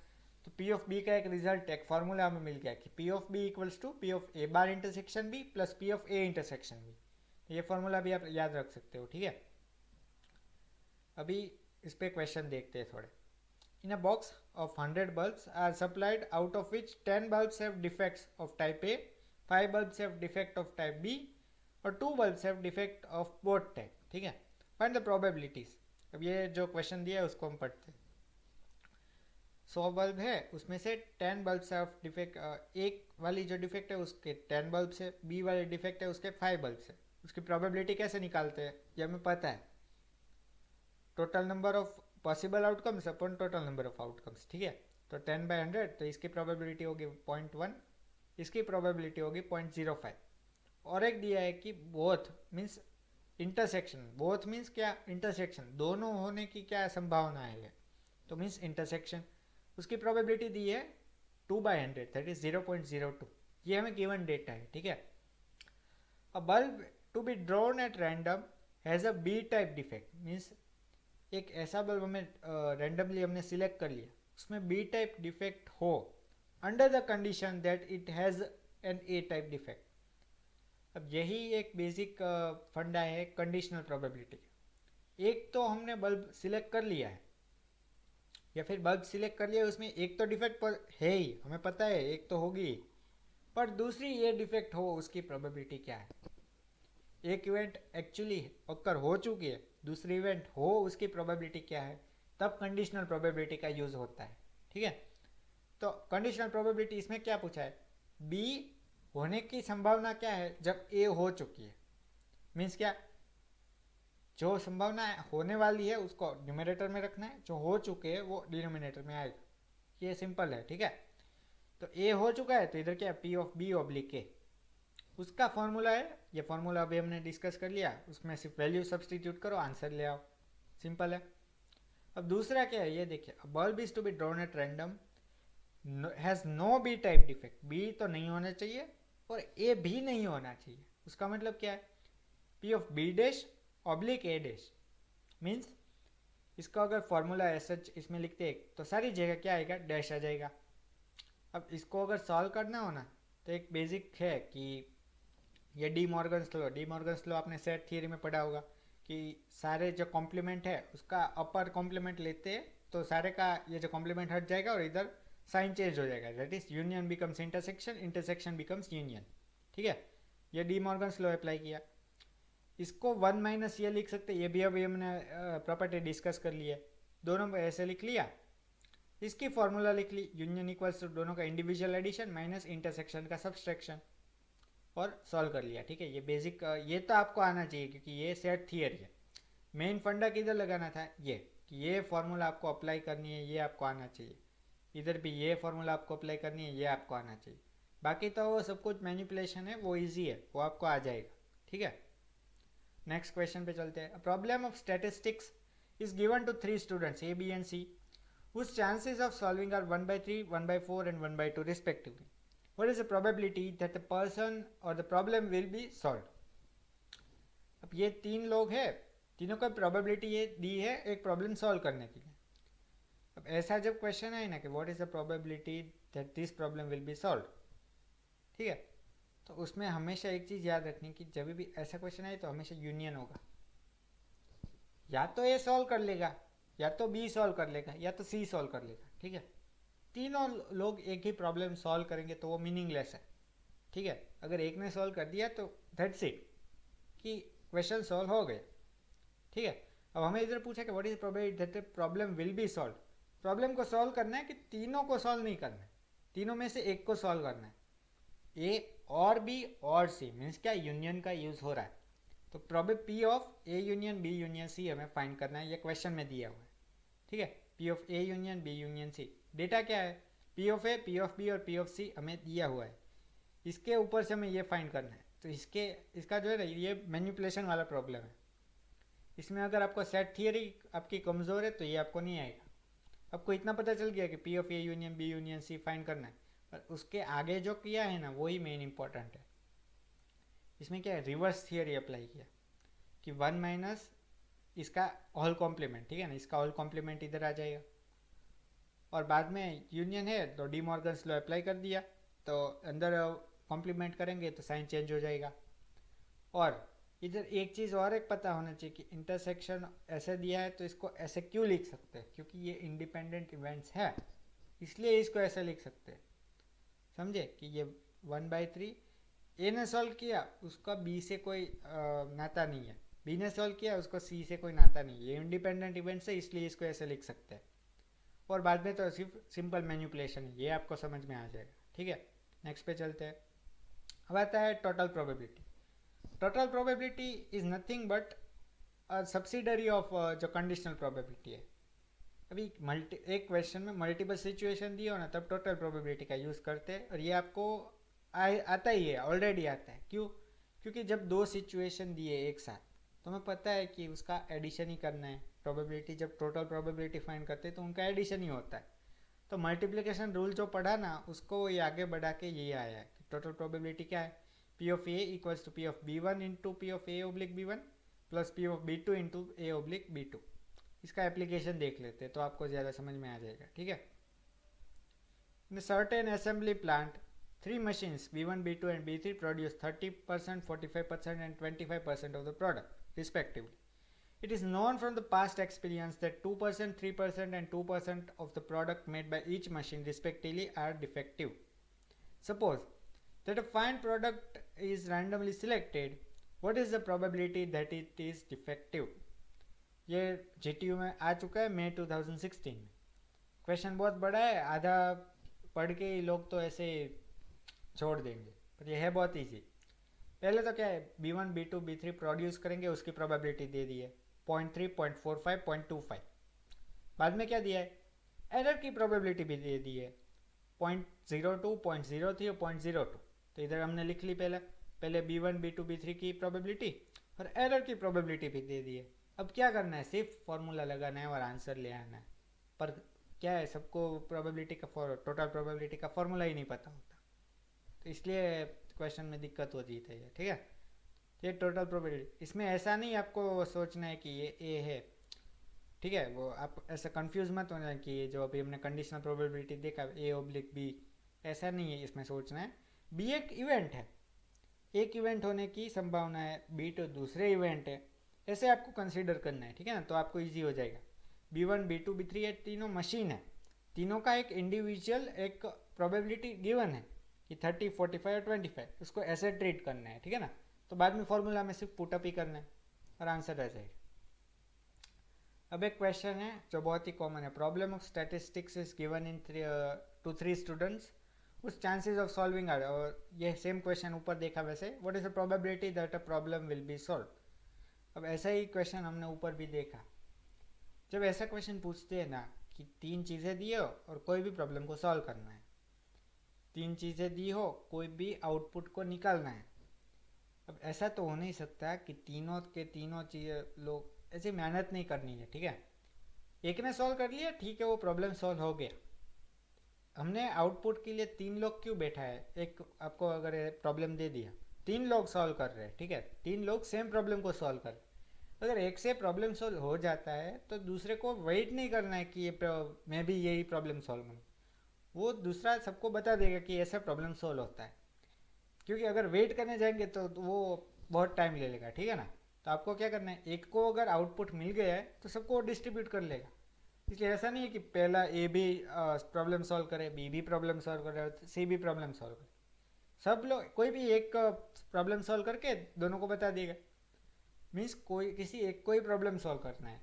तो पी ऑफ बी का एक रिजल्ट, एक फॉर्मूला हमें मिल गया कि P of B equals to P of A bar intersection B plus P of A intersection B. ये फॉर्मूला भी आप याद रख सकते हो। ठीक है, अभी इस पर क्वेश्चन देखते हैं थोड़े। In a box of 100 bulbs are supplied, out of which 10 bulbs have defects of type A, 5 bulbs have defect of type B, और 2 bulbs have defect of both type. ठीक है, find the probabilities. अब ये जो question दिया है उसको हम पढ़ते हैं। 100 बल्ब है, उसमें से 10 बल्ब ऑफ डिफेक्ट, एक वाली जो डिफेक्ट है उसके 10 बल्ब से, बी वाली डिफेक्ट है उसके 5 बल्ब से। उसकी प्रोबेबिलिटी कैसे निकालते हैं, ये हमें पता है, total number of possible outcomes upon total number of outcomes, ठीक है। तो 10/100, तो इसकी प्रोबेबिलिटी होगी 0.1, इसकी प्रोबेबिलिटी होगी 0.05। और एक दिया है कि both means intersection, both means क्या, इंटरसेक्शन, दोनों होने की क्या संभावना है, तो मीन्स इंटरसेक्शन। उसकी प्रोबेबिलिटी दी है 2/100, दैट इज 0.02। ये हमें गिवन डेटा है, ठीक है। A bulb to be drawn at random has a B type defect, means एक ऐसा बल्ब हमें रैंडमली हमने सिलेक्ट कर लिया, उसमें बी टाइप डिफेक्ट हो under the condition that it has an A type defect. अब यही एक बेसिक फंडा है कंडीशनल प्रोबेबिलिटी। एक तो हमने बल्ब सिलेक्ट कर लिया है, या फिर बल्ब सिलेक्ट कर लिया, उसमें एक तो डिफेक्ट पर है ही, हमें पता है एक तो होगी, पर दूसरी ये डिफेक्ट हो उसकी प्रोबेबिलिटी क्या है। एक इवेंट एक्चुअली ओकर हो चुकी है, दूसरी इवेंट हो उसकी प्रोबेबिलिटी क्या है, तब कंडीशनल प्रोबेबिलिटी का यूज होता है, ठीक है। तो कंडीशनल प्रोबेबिलिटी इसमें क्या पूछा है, बी होने की संभावना क्या है जब ए हो चुकी है, मीन्स क्या, जो संभावना होने वाली है उसको न्यूमरेटर में रखना है, जो हो चुके हैं वो डिनोमिनेटर में आएगा। ये सिंपल है, ठीक है। तो ए हो चुका है तो इधर क्या, P of B oblique A, उसका फॉर्मूला है, ये फॉर्मूला अभी हमने डिस्कस कर लिया, उसमें सिर्फ वैल्यू सब्सटीट्यूट करो, आंसर ले आओ, सिंपल है। अब दूसरा क्या है, ये देखिए, bulb is to be drawn at random has no B type defect, B तो नहीं होना चाहिए और ए भी नहीं होना चाहिए। उसका मतलब क्या है, P of B dash oblique A dash, means इसका अगर फॉर्मूला ऐसा इसमें लिखते हैं तो सारी जगह क्या आएगा, डैश आ जाएगा। अब इसको अगर सॉल्व करना हो ना, तो एक बेसिक है कि ये डी मॉर्गन स्लो आपने सेट थियरी में पढ़ा होगा कि सारे जो कॉम्प्लीमेंट है उसका अपर कॉम्प्लीमेंट लेते हैं तो सारे का ये जो कॉम्प्लीमेंट हट जाएगा और इधर साइन चेंज हो जाएगा, that is union becomes intersection, intersection becomes union, ठीक है। ये डी मॉर्गन स्लो अप्लाई किया। इसको 1 माइनस ये लिख सकते, ये भी अभी हमने प्रॉपर्टी डिस्कस कर ली है, दोनों को ऐसे लिख लिया। इसकी फॉर्मूला लिख ली, यूनियन इक्वल्स टू दोनों का इंडिविजुअल एडिशन माइनस इंटरसेक्शन का सब्सट्रैक्शन, और सॉल्व कर लिया, ठीक है। ये बेसिक ये तो आपको आना चाहिए क्योंकि ये सेट थियरी है। मेन फंडा किधर लगाना था, ये कि ये फॉर्मूला आपको अप्लाई करनी है, ये आपको आना चाहिए। इधर भी ये फॉर्मूला आपको अप्लाई करनी है, ये आपको आना चाहिए। बाकी तो वो सब कुछ मैनिपुलेशन है, वो इजी है, वो आपको आ जाएगा, ठीक है। नेक्स्ट क्वेश्चन पे चलते हैं। Problem of statistics is given to 3 students A B and C whose chances of solving are 1/3, 1/4 and 1/2 respectively. What is the probability that the person or the problem will be solved? अब ये 3 लोग हैं, तीनों को probability ये दी है एक problem solve करने के लिए। अब ऐसा जब क्वेश्चन है ना कि what is the probability that this problem will be solve, ठीक है, तो उसमें हमेशा एक चीज़ याद रखनी कि जब भी ऐसा क्वेश्चन आए तो हमेशा यूनियन होगा, या तो ए सॉल्व कर लेगा, या तो बी सॉल्व कर लेगा, या तो सी सॉल्व कर लेगा, ठीक है। तीनों लोग एक ही प्रॉब्लम सॉल्व करेंगे तो वो मीनिंगलेस है, ठीक है। अगर एक ने सॉल्व कर दिया तो दैट्स इट, कि क्वेश्चन सॉल्व हो गए, ठीक है। अब हमें इधर पूछा कि what is probability that the problem will be solve. Problem को सॉल्व करना है कि तीनों को सॉल्व नहीं करना है, तीनों में से एक को सॉल्व करना है। ए और बी और सी मीन्स क्या, यूनियन का यूज हो रहा है, तो probab P of A union B union C हमें फाइंड करना है, ये क्वेश्चन में दिया हुआ है, ठीक है। P of A union B union C, data क्या है, P of A, P of B और पी ऑफ सी हमें दिया हुआ है, इसके ऊपर से हमें ये फाइंड करना है। तो इसका जो है ना, ये मैनिपुलेशन वाला प्रॉब्लम है। इसमें अगर आपको सेट थियरी आपकी कमज़ोर है तो ये आपको नहीं आएगा। आपको इतना पता चल गया कि P of A union B union C find करना है, पर उसके आगे जो किया है ना वही मेन इंपॉर्टेंट है। इसमें क्या है, रिवर्स थियरी अप्लाई किया कि 1 माइनस इसका होल कॉम्प्लीमेंट, ठीक है ना, इसका होल कॉम्प्लीमेंट इधर आ जाएगा, और बाद में यूनियन है तो डी मॉर्गन्स लॉ अप्लाई कर दिया, तो अंदर कॉम्प्लीमेंट करेंगे तो साइन चेंज हो जाएगा। और इधर एक चीज़ और एक पता होना चाहिए कि इंटरसेक्शन ऐसे दिया है तो इसको ऐसे क्यों लिख सकते हैं, क्योंकि ये इंडिपेंडेंट इवेंट्स है इसलिए इसको ऐसे लिख सकते हैं, समझे कि ये 1/3 ए ने सॉल्व किया उसका बी से कोई नाता नहीं है, बी ने सॉल्व किया उसको सी से कोई नाता नहीं है, ये इंडिपेंडेंट इवेंट्स है इसलिए इसको ऐसे लिख सकते हैं। और बाद में तो सिर्फ सिंपल मैनिपुलेशन है, ये आपको समझ में आ जाएगा। ठीक है, नेक्स्ट पे चलते हैं। अब आता है total probability. Total probability is nothing but subsidiary of जो कंडीशनल प्रोबेबिलिटी है। अभी एक क्वेश्चन में मल्टीपल सिचुएशन दी हो ना, तब टोटल प्रोबेबिलिटी का यूज़ करते हैं, और ये आपको आता ही है, ऑलरेडी आता है। क्यों? क्योंकि जब दो सिचुएशन दिए एक साथ, तो हमें पता है कि उसका एडिशन ही करना है। प्रोबेबिलिटी जब टोटल प्रोबेबिलिटी फाइंड करते हैं तो उनका एडिशन ही होता है। तो मल्टीप्लिकेशन रूल जो पढ़ा ना, उसको ये आगे बढ़ा के ये आया है कि टोटल प्रोबेबिलिटी क्या है, P of A equals to P of B one into P of A oblique B one plus P of B two into A oblique B two. इसका एप्लीकेशन देख लेते हैं तो आपको ज़्यादा समझ में आ जाएगा। ठीक है, in certain assembly plant 3 machines B1, B2 and B3 produce 30%, 45% and 25% of the product respectively. It is known from the past experience that 2%, 3% and 2% of the product made by each machine respectively are defective. Suppose that a fine product is randomly selected. What is the probability that it is defective? ये GTU में आ चुका है मई 2016 में। Question बहुत बड़ा है, आधा पढ़ के ही लोग तो ऐसे छोड़ देंगे, पर यह है बहुत ईजी। पहले तो क्या है, B1, B2, B3 प्रोड्यूस करेंगे, उसकी प्रोबेबिलिटी दे दी है 0.3, 0.45, 0.25। बाद में क्या दिया है, एरर की प्रोबेबिलिटी भी दे दी है 0.02, 0.03 और 0.02। तो इधर हमने लिख ली पहले B1, B2, B3 की प्रोबेबिलिटी और एरर की प्रोबेबिलिटी भी दे दी है। अब क्या करना है, सिर्फ फॉर्मूला लगाना है और आंसर ले आना है। पर क्या है, सबको प्रोबेबिलिटी का टोटल प्रोबेबिलिटी का फॉर्मूला ही नहीं पता होता, तो इसलिए क्वेश्चन में दिक्कत होती है। ठीक है, ये टोटल प्रोबेबिलिटी, इसमें ऐसा नहीं आपको सोचना है कि ये ए है। ठीक है, वो आप ऐसा कंफ्यूज मत होना कि ये जो अभी हमने कंडीशनल प्रोबेबिलिटी देखा ए ओब्लिक बी, ऐसा नहीं है इसमें सोचना है। बी एक इवेंट है, एक इवेंट होने की संभावना है, बी तो दूसरे इवेंट है, ऐसे आपको कंसिडर करना है। ठीक है ना, तो आपको ईजी हो जाएगा। B1, B2, B3 ये तीनों मशीन है, तीनों का एक इंडिविजुअल एक प्रोबेबिलिटी गिवन है कि 30, 45 और 25, उसको ऐसे ट्रीट करना है। ठीक है ना, तो बाद में फॉर्मूला में सिर्फ पुटअप ही करना है और आंसर आ जाएगा। अब एक क्वेश्चन है जो बहुत ही कॉमन है, problem of statistics is given in 2, 3 students, उस चांसेस ऑफ सॉल्विंग आर, और ये सेम क्वेश्चन ऊपर देखा वैसे, what is the probability that a problem will be solve. अब ऐसा ही क्वेश्चन हमने ऊपर भी देखा। जब ऐसा क्वेश्चन पूछते हैं ना कि 3 चीज़ें दी हो और कोई भी प्रॉब्लम को सॉल्व करना है, 3 चीज़ें दी हो, कोई भी आउटपुट को निकालना है। अब ऐसा तो हो नहीं सकता कि तीनों के तीनों चीज़ें लोग ऐसी मेहनत नहीं करनी है। ठीक है, एक ने सॉल्व कर लिया, ठीक है, वो प्रॉब्लम सॉल्व हो गया। हमने आउटपुट के लिए 3 लोग क्यों बैठा है, एक आपको अगर प्रॉब्लम दे दिया, 3 लोग सॉल्व कर रहे हैं। ठीक है, 3 लोग सेम प्रॉब्लम को सॉल्व कर रहे हैं। अगर एक से प्रॉब्लम सॉल्व हो जाता है तो दूसरे को वेट नहीं करना है कि ये मैं भी यही प्रॉब्लम सॉल्व करूँ, वो दूसरा सबको बता देगा कि ऐसा प्रॉब्लम सॉल्व होता है। क्योंकि अगर वेट करने जाएंगे तो वो बहुत टाइम ले लेगा। ठीक है ना, तो आपको क्या करना है, एक को अगर आउटपुट मिल गया है तो सबको डिस्ट्रीब्यूट कर लेगा। इसलिए ऐसा नहीं है कि पहला ए भी प्रॉब्लम सॉल्व करे, बी भी प्रॉब्लम सॉल्व करे, सी भी प्रॉब्लम सॉल्व करे। सब लोग कोई भी एक प्रॉब्लम सॉल्व करके दोनों को बता देगा। मीन्स कोई किसी एक को ही प्रॉब्लम सॉल्व करना है,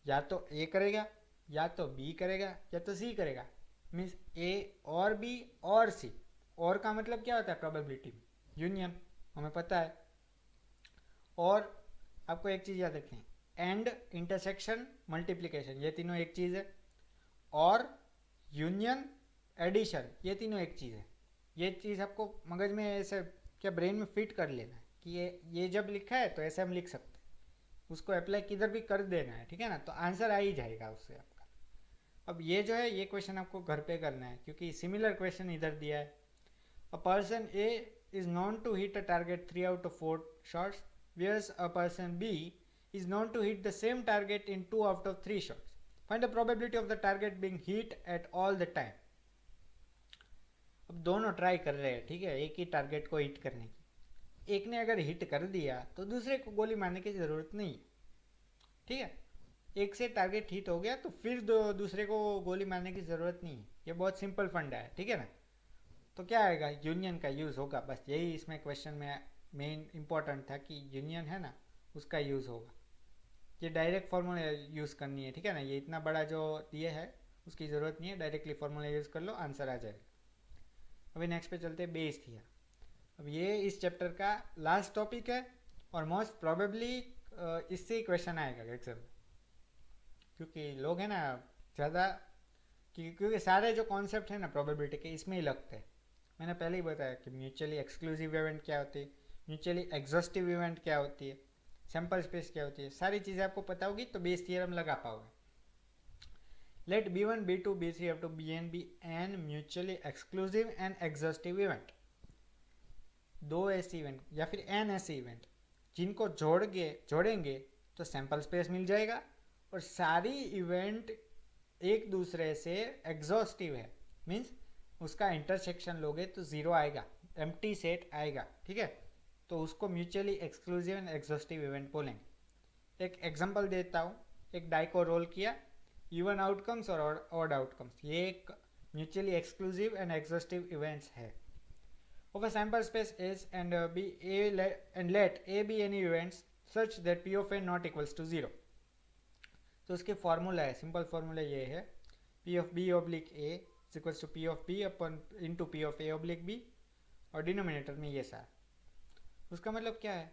या तो ए करेगा, या तो बी करेगा, या तो सी करेगा। मीन्स ए और बी और सी, और का मतलब क्या होता है प्रोबेबिलिटी में, यूनियन, हमें पता है। और आपको एक चीज़ याद रखनी है, एंड, इंटरसेक्शन, मल्टीप्लिकेशन, ये तीनों एक चीज़ है, और यूनियन, एडिशन, ये तीनों एक चीज़ है। ये चीज़ आपको मगज में ऐसे क्या ब्रेन में फिट कर लेना है कि ये जब लिखा है तो ऐसे हम लिख सकते हैं, उसको अप्लाई किधर भी कर देना है। ठीक है ना, तो आंसर आ ही जाएगा उससे आपका। अब ये जो है, ये क्वेश्चन आपको घर पे करना है, क्योंकि सिमिलर क्वेश्चन इधर दिया है। A person A is known to hit a target 3 out of 4 shots, whereas a person B is known to hit the same target in 2 out of 3 shots. Find the probability of the target being hit at all the time. अब दोनों try कर रहे हैं, ठीक है, एक ही target को hit करने की। एक ने अगर हिट कर दिया तो दूसरे को गोली मारने की ज़रूरत नहीं है। ठीक है, एक से टारगेट हिट हो गया तो फिर दूसरे को गोली मारने की ज़रूरत नहीं है। ये बहुत सिंपल फंडा है। ठीक है ना, तो क्या आएगा, यूनियन का यूज़ होगा, बस यही इसमें क्वेश्चन में मेन इंपॉर्टेंट था कि यूनियन है ना, उसका यूज़ होगा। ये डायरेक्ट फॉर्मूला यूज़ करनी है। ठीक है ना, ये इतना बड़ा जो दिए है उसकी ज़रूरत नहीं है, डायरेक्टली फॉर्मूला यूज़ कर लो, आंसर आ जाएगा। अभी नेक्स्ट पे चलते हैं, बेस थियरम। अब ये इस चैप्टर का लास्ट टॉपिक है और मोस्ट प्रोबेबली इससे ही क्वेश्चन आएगा एग्जाम में, क्योंकि लोग हैं ना ज़्यादा, क्योंकि सारे जो कॉन्सेप्ट है ना प्रोबेबिलिटी के इसमें ही लगते हैं। मैंने पहले ही बताया कि म्यूचुअली एक्सक्लूसिव इवेंट क्या होती है, म्यूचुअली एग्जॉस्टिव इवेंट क्या होती है, सैम्पल स्पेस क्या होती है, सारी चीज़ें आपको पता होगी तो बेस थियरम लगा पाओगे। Let B1, B2, B3 up to Bn be an mutually exclusive and exhaustive event। दो ऐसे इवेंट या फिर एन ऐसे इवेंट जिनको जोड़ेंगे तो सैंपल स्पेस मिल जाएगा, और सारी इवेंट एक दूसरे से एग्जॉस्टिव है, मीन्स उसका इंटरसेक्शन लोगे तो जीरो आएगा, एम्प्टी सेट आएगा, ठीक है। तो उसको mutually exclusive and exhaustive event बोलेंगे। एक एग्जांपल देता हूँ, एक डाई को रोल किया, इवन आउटकम्स और ऑड आउटकम्स, ये एक mutually exclusive and exhaustive events है। Of a sample space S and B A and let A be any events such that P of A not equals to 0। तो उसके formula है, simple formula ये है, P of B oblique A is equals to P of B upon into P of A oblique B, और denominator में ये सारा। उसका मतलब क्या है,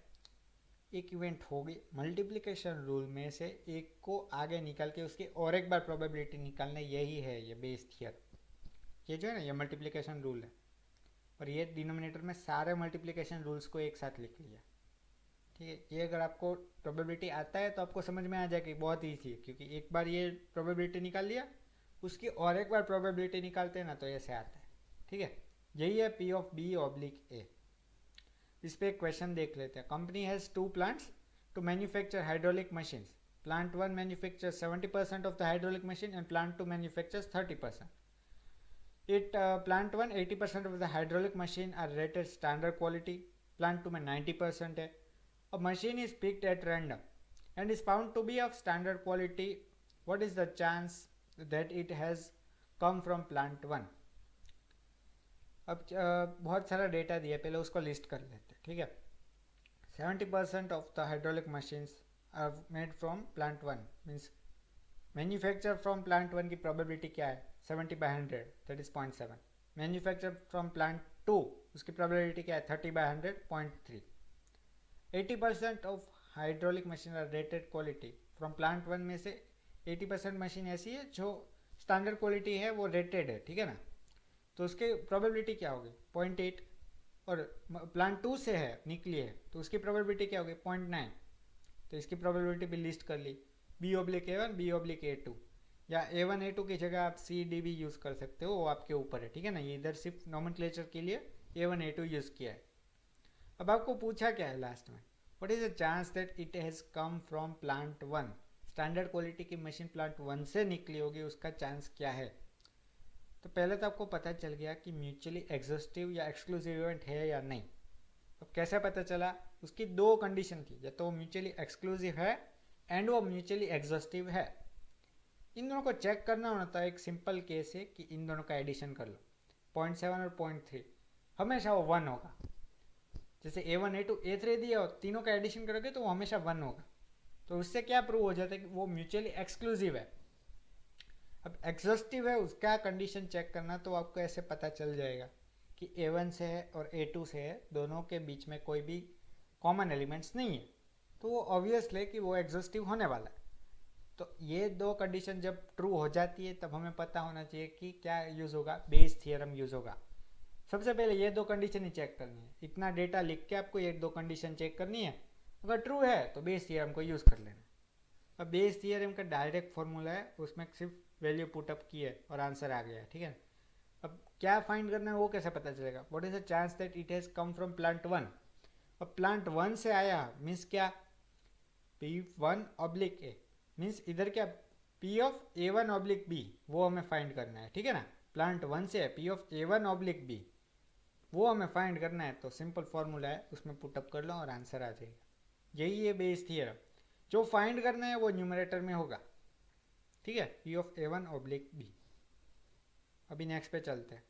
एक इवेंट होगी, मल्टीप्लिकेशन रूल में से एक को आगे निकाल के उसकी और एक बार प्रोबेबिलिटी निकालना, यही है ये बेस थियरम। ये जो है ना ये मल्टीप्लिकेशन रूल है, और ये डिनोमिनेटर में सारे मल्टीप्लिकेशन रूल्स को एक साथ लिख लिया, ठीक है। ये अगर आपको प्रोबेबिलिटी आता है तो आपको समझ में आ जाएगा कि बहुत ईजी है, क्योंकि एक बार ये प्रोबेबिलिटी निकाल लिया, उसकी और एक बार प्रोबेबिलिटी निकालते हैं ना तो ऐसे आता है, ठीक है। यही है P of B oblique A। इस पर एक क्वेश्चन देख लेते हैं। Company has 2 plants to manufacture hydraulic machines. Plant 1 manufactures 70% of the hydraulic machine and plant 2 manufactures 30%। Plant 1 80% of the hydraulic machine are rated standard quality, plant 2 में 90% है। A machine is picked at random and is found to be of standard quality. What is the chance that it has come from plant 1? अब बहुत सारा data दिया, पहले उसको list कर लेते हैं, ठीक है। 70% of the hydraulic machines are made from plant 1, means manufacture from plant 1 की प्रोबेबिलिटी क्या है, 70/100, that is 0.7। Manufacture from plant 2 उसकी प्रोबेबिलिटी क्या है, 30/100, 0.3। 80% of hydraulic machine are rated quality. From plant 1 में से 80% मशीन ऐसी है जो स्टैंडर्ड क्वालिटी है, वो रेटेड है, ठीक है ना। तो उसकी प्रोबेबिलिटी क्या होगी, 0.8। और प्लांट 2 से है, निकली है, तो उसकी प्रोबेबिलिटी क्या होगी, 0.9। तो इसकी प्रोबेबिलिटी भी लिस्ट कर ली, B oblique A1, B oblique A2, या A1 A2 की जगह आप C D भी यूज़ कर सकते हो, वो आपके ऊपर है, ठीक है ना। ये इधर सिर्फ नॉमेनक्लेचर के लिए A1 A2 यूज़ किया है। अब आपको पूछा क्या है लास्ट में, what is the chance that it has come from plant 1। Standard quality की मशीन प्लांट 1 से निकली होगी, उसका चांस क्या है। तो पहले तो आपको पता चल गया कि म्यूचुअली एग्जॉस्टिव या एक्सक्लूसिव इवेंट है या नहीं। अब कैसे पता चला, उसकी दो कंडीशन थी, या तो वो म्यूचुअली एक्सक्लूसिव है एंड वो म्यूचुअली एग्जॉस्टिव है। इन दोनों को चेक करना होना तो एक सिंपल केस है कि इन दोनों का एडिशन कर लो, 0.7 और 0.3, हमेशा वो 1 होगा। जैसे A1 A2 A3 दिया हो, तीनों का एडिशन करोगे तो वो हमेशा 1 होगा। तो उससे क्या प्रूव हो जाता है कि वो म्यूचुअली एक्सक्लूसिव है। अब एग्जॉस्टिव है, उसका कंडीशन चेक करना तो आपको ऐसे पता चल जाएगा कि A1 से है और A2 से है, दोनों के बीच में कोई भी कॉमन एलिमेंट्स नहीं है, तो वो ऑब्वियसली कि वो एग्जॉस्टिव होने वाला है। तो ये दो कंडीशन जब ट्रू हो जाती है तब हमें पता होना चाहिए कि क्या यूज़ होगा, बेस थियरम यूज़ होगा। सबसे पहले ये दो कंडीशन ही चेक करनी है, इतना डेटा लिख के आपको ये दो कंडीशन चेक करनी है। अगर ट्रू है तो बेस थियरम को यूज़ कर लेना। अब बेस थियरम का डायरेक्ट फॉर्मूला है, उसमें सिर्फ वैल्यू पुटअप की है और आंसर आ गया है, ठीक है। अब क्या फाइंड करना है वो कैसे पता चलेगा, what is the chance that it has come from plant 1। अब प्लांट 1 से आया मीन्स क्या, P1 oblique A, मीन्स इधर क्या P of A1 oblique B, वो हमें फाइंड करना है, ठीक है ना। प्लांट 1 से है P of A1 oblique B, वो हमें फाइंड करना है। तो सिंपल फॉर्मूला है, उसमें पुटअप कर लो और आंसर आ जाएगा। यही है बेस थियरम, जो फाइंड करना है वो न्यूमरेटर में होगा, ठीक है, P of A1 oblique B। अभी नेक्स्ट पे चलते हैं।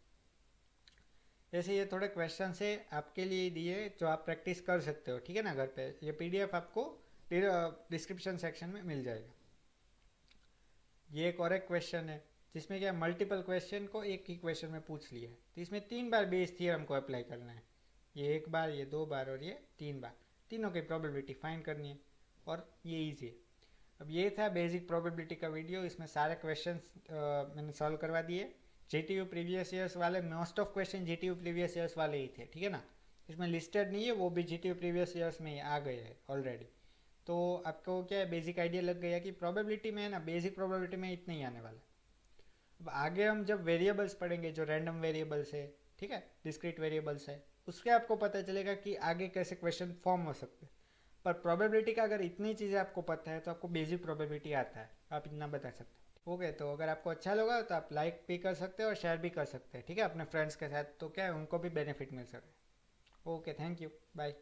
जैसे ये थोड़े क्वेश्चन से आपके लिए दिए जो आप प्रैक्टिस कर सकते हो, ठीक है ना घर पे। ये PDF आपको डिस्क्रिप्शन सेक्शन में मिल जाएगा। ये एक और एक क्वेश्चन है, जिसमें क्या मल्टीपल क्वेश्चन को एक ही क्वेश्चन में पूछ लिया है। तो इसमें 3 बार बेस थियरम को अप्लाई करना है, ये 1 बार, ये 2 बार और ये 3 बार। तीनों की प्रोबेबिलिटी फाइंड करनी है और ये ईजी है। अब ये था बेसिक प्रोबेबिलिटी का वीडियो। इसमें सारे क्वेश्चंस मैंने सॉल्व करवा दिए। जीटीयू प्रीवियस ईयर्स वाले, most of question GTU previous years वाले ही थे, ठीक है ना। इसमें लिस्टेड नहीं है, वो भी जीटीयू प्रीवियस ईयर्स में ही आ गए हैं ऑलरेडी। तो आपको क्या है, बेसिक आइडिया लग गया कि प्रोबेबिलिटी में है ना, बेसिक प्रोबेबिलिटी में इतना ही आने वाला है। अब आगे हम जब वेरिएबल्स पढ़ेंगे, जो रैंडम वेरिएबल्स है, ठीक है, डिस्क्रीट वेरिएबल्स है, उसके आपको पता चलेगा कि आगे कैसे क्वेश्चन फॉर्म हो सकते हैं। पर प्रोबेबिलिटी का अगर इतनी चीज़ें आपको पता है तो आपको बेसिक प्रोबेबिलिटी आता है, आप इतना बता सकते हैं। ओके, तो अगर आपको अच्छा लगा तो आप लाइक भी कर सकते हो और शेयर भी कर सकते हैं, ठीक है, अपने फ्रेंड्स के साथ। तो क्या है, उनको भी बेनिफिट मिल सके। Okay, thank you, bye.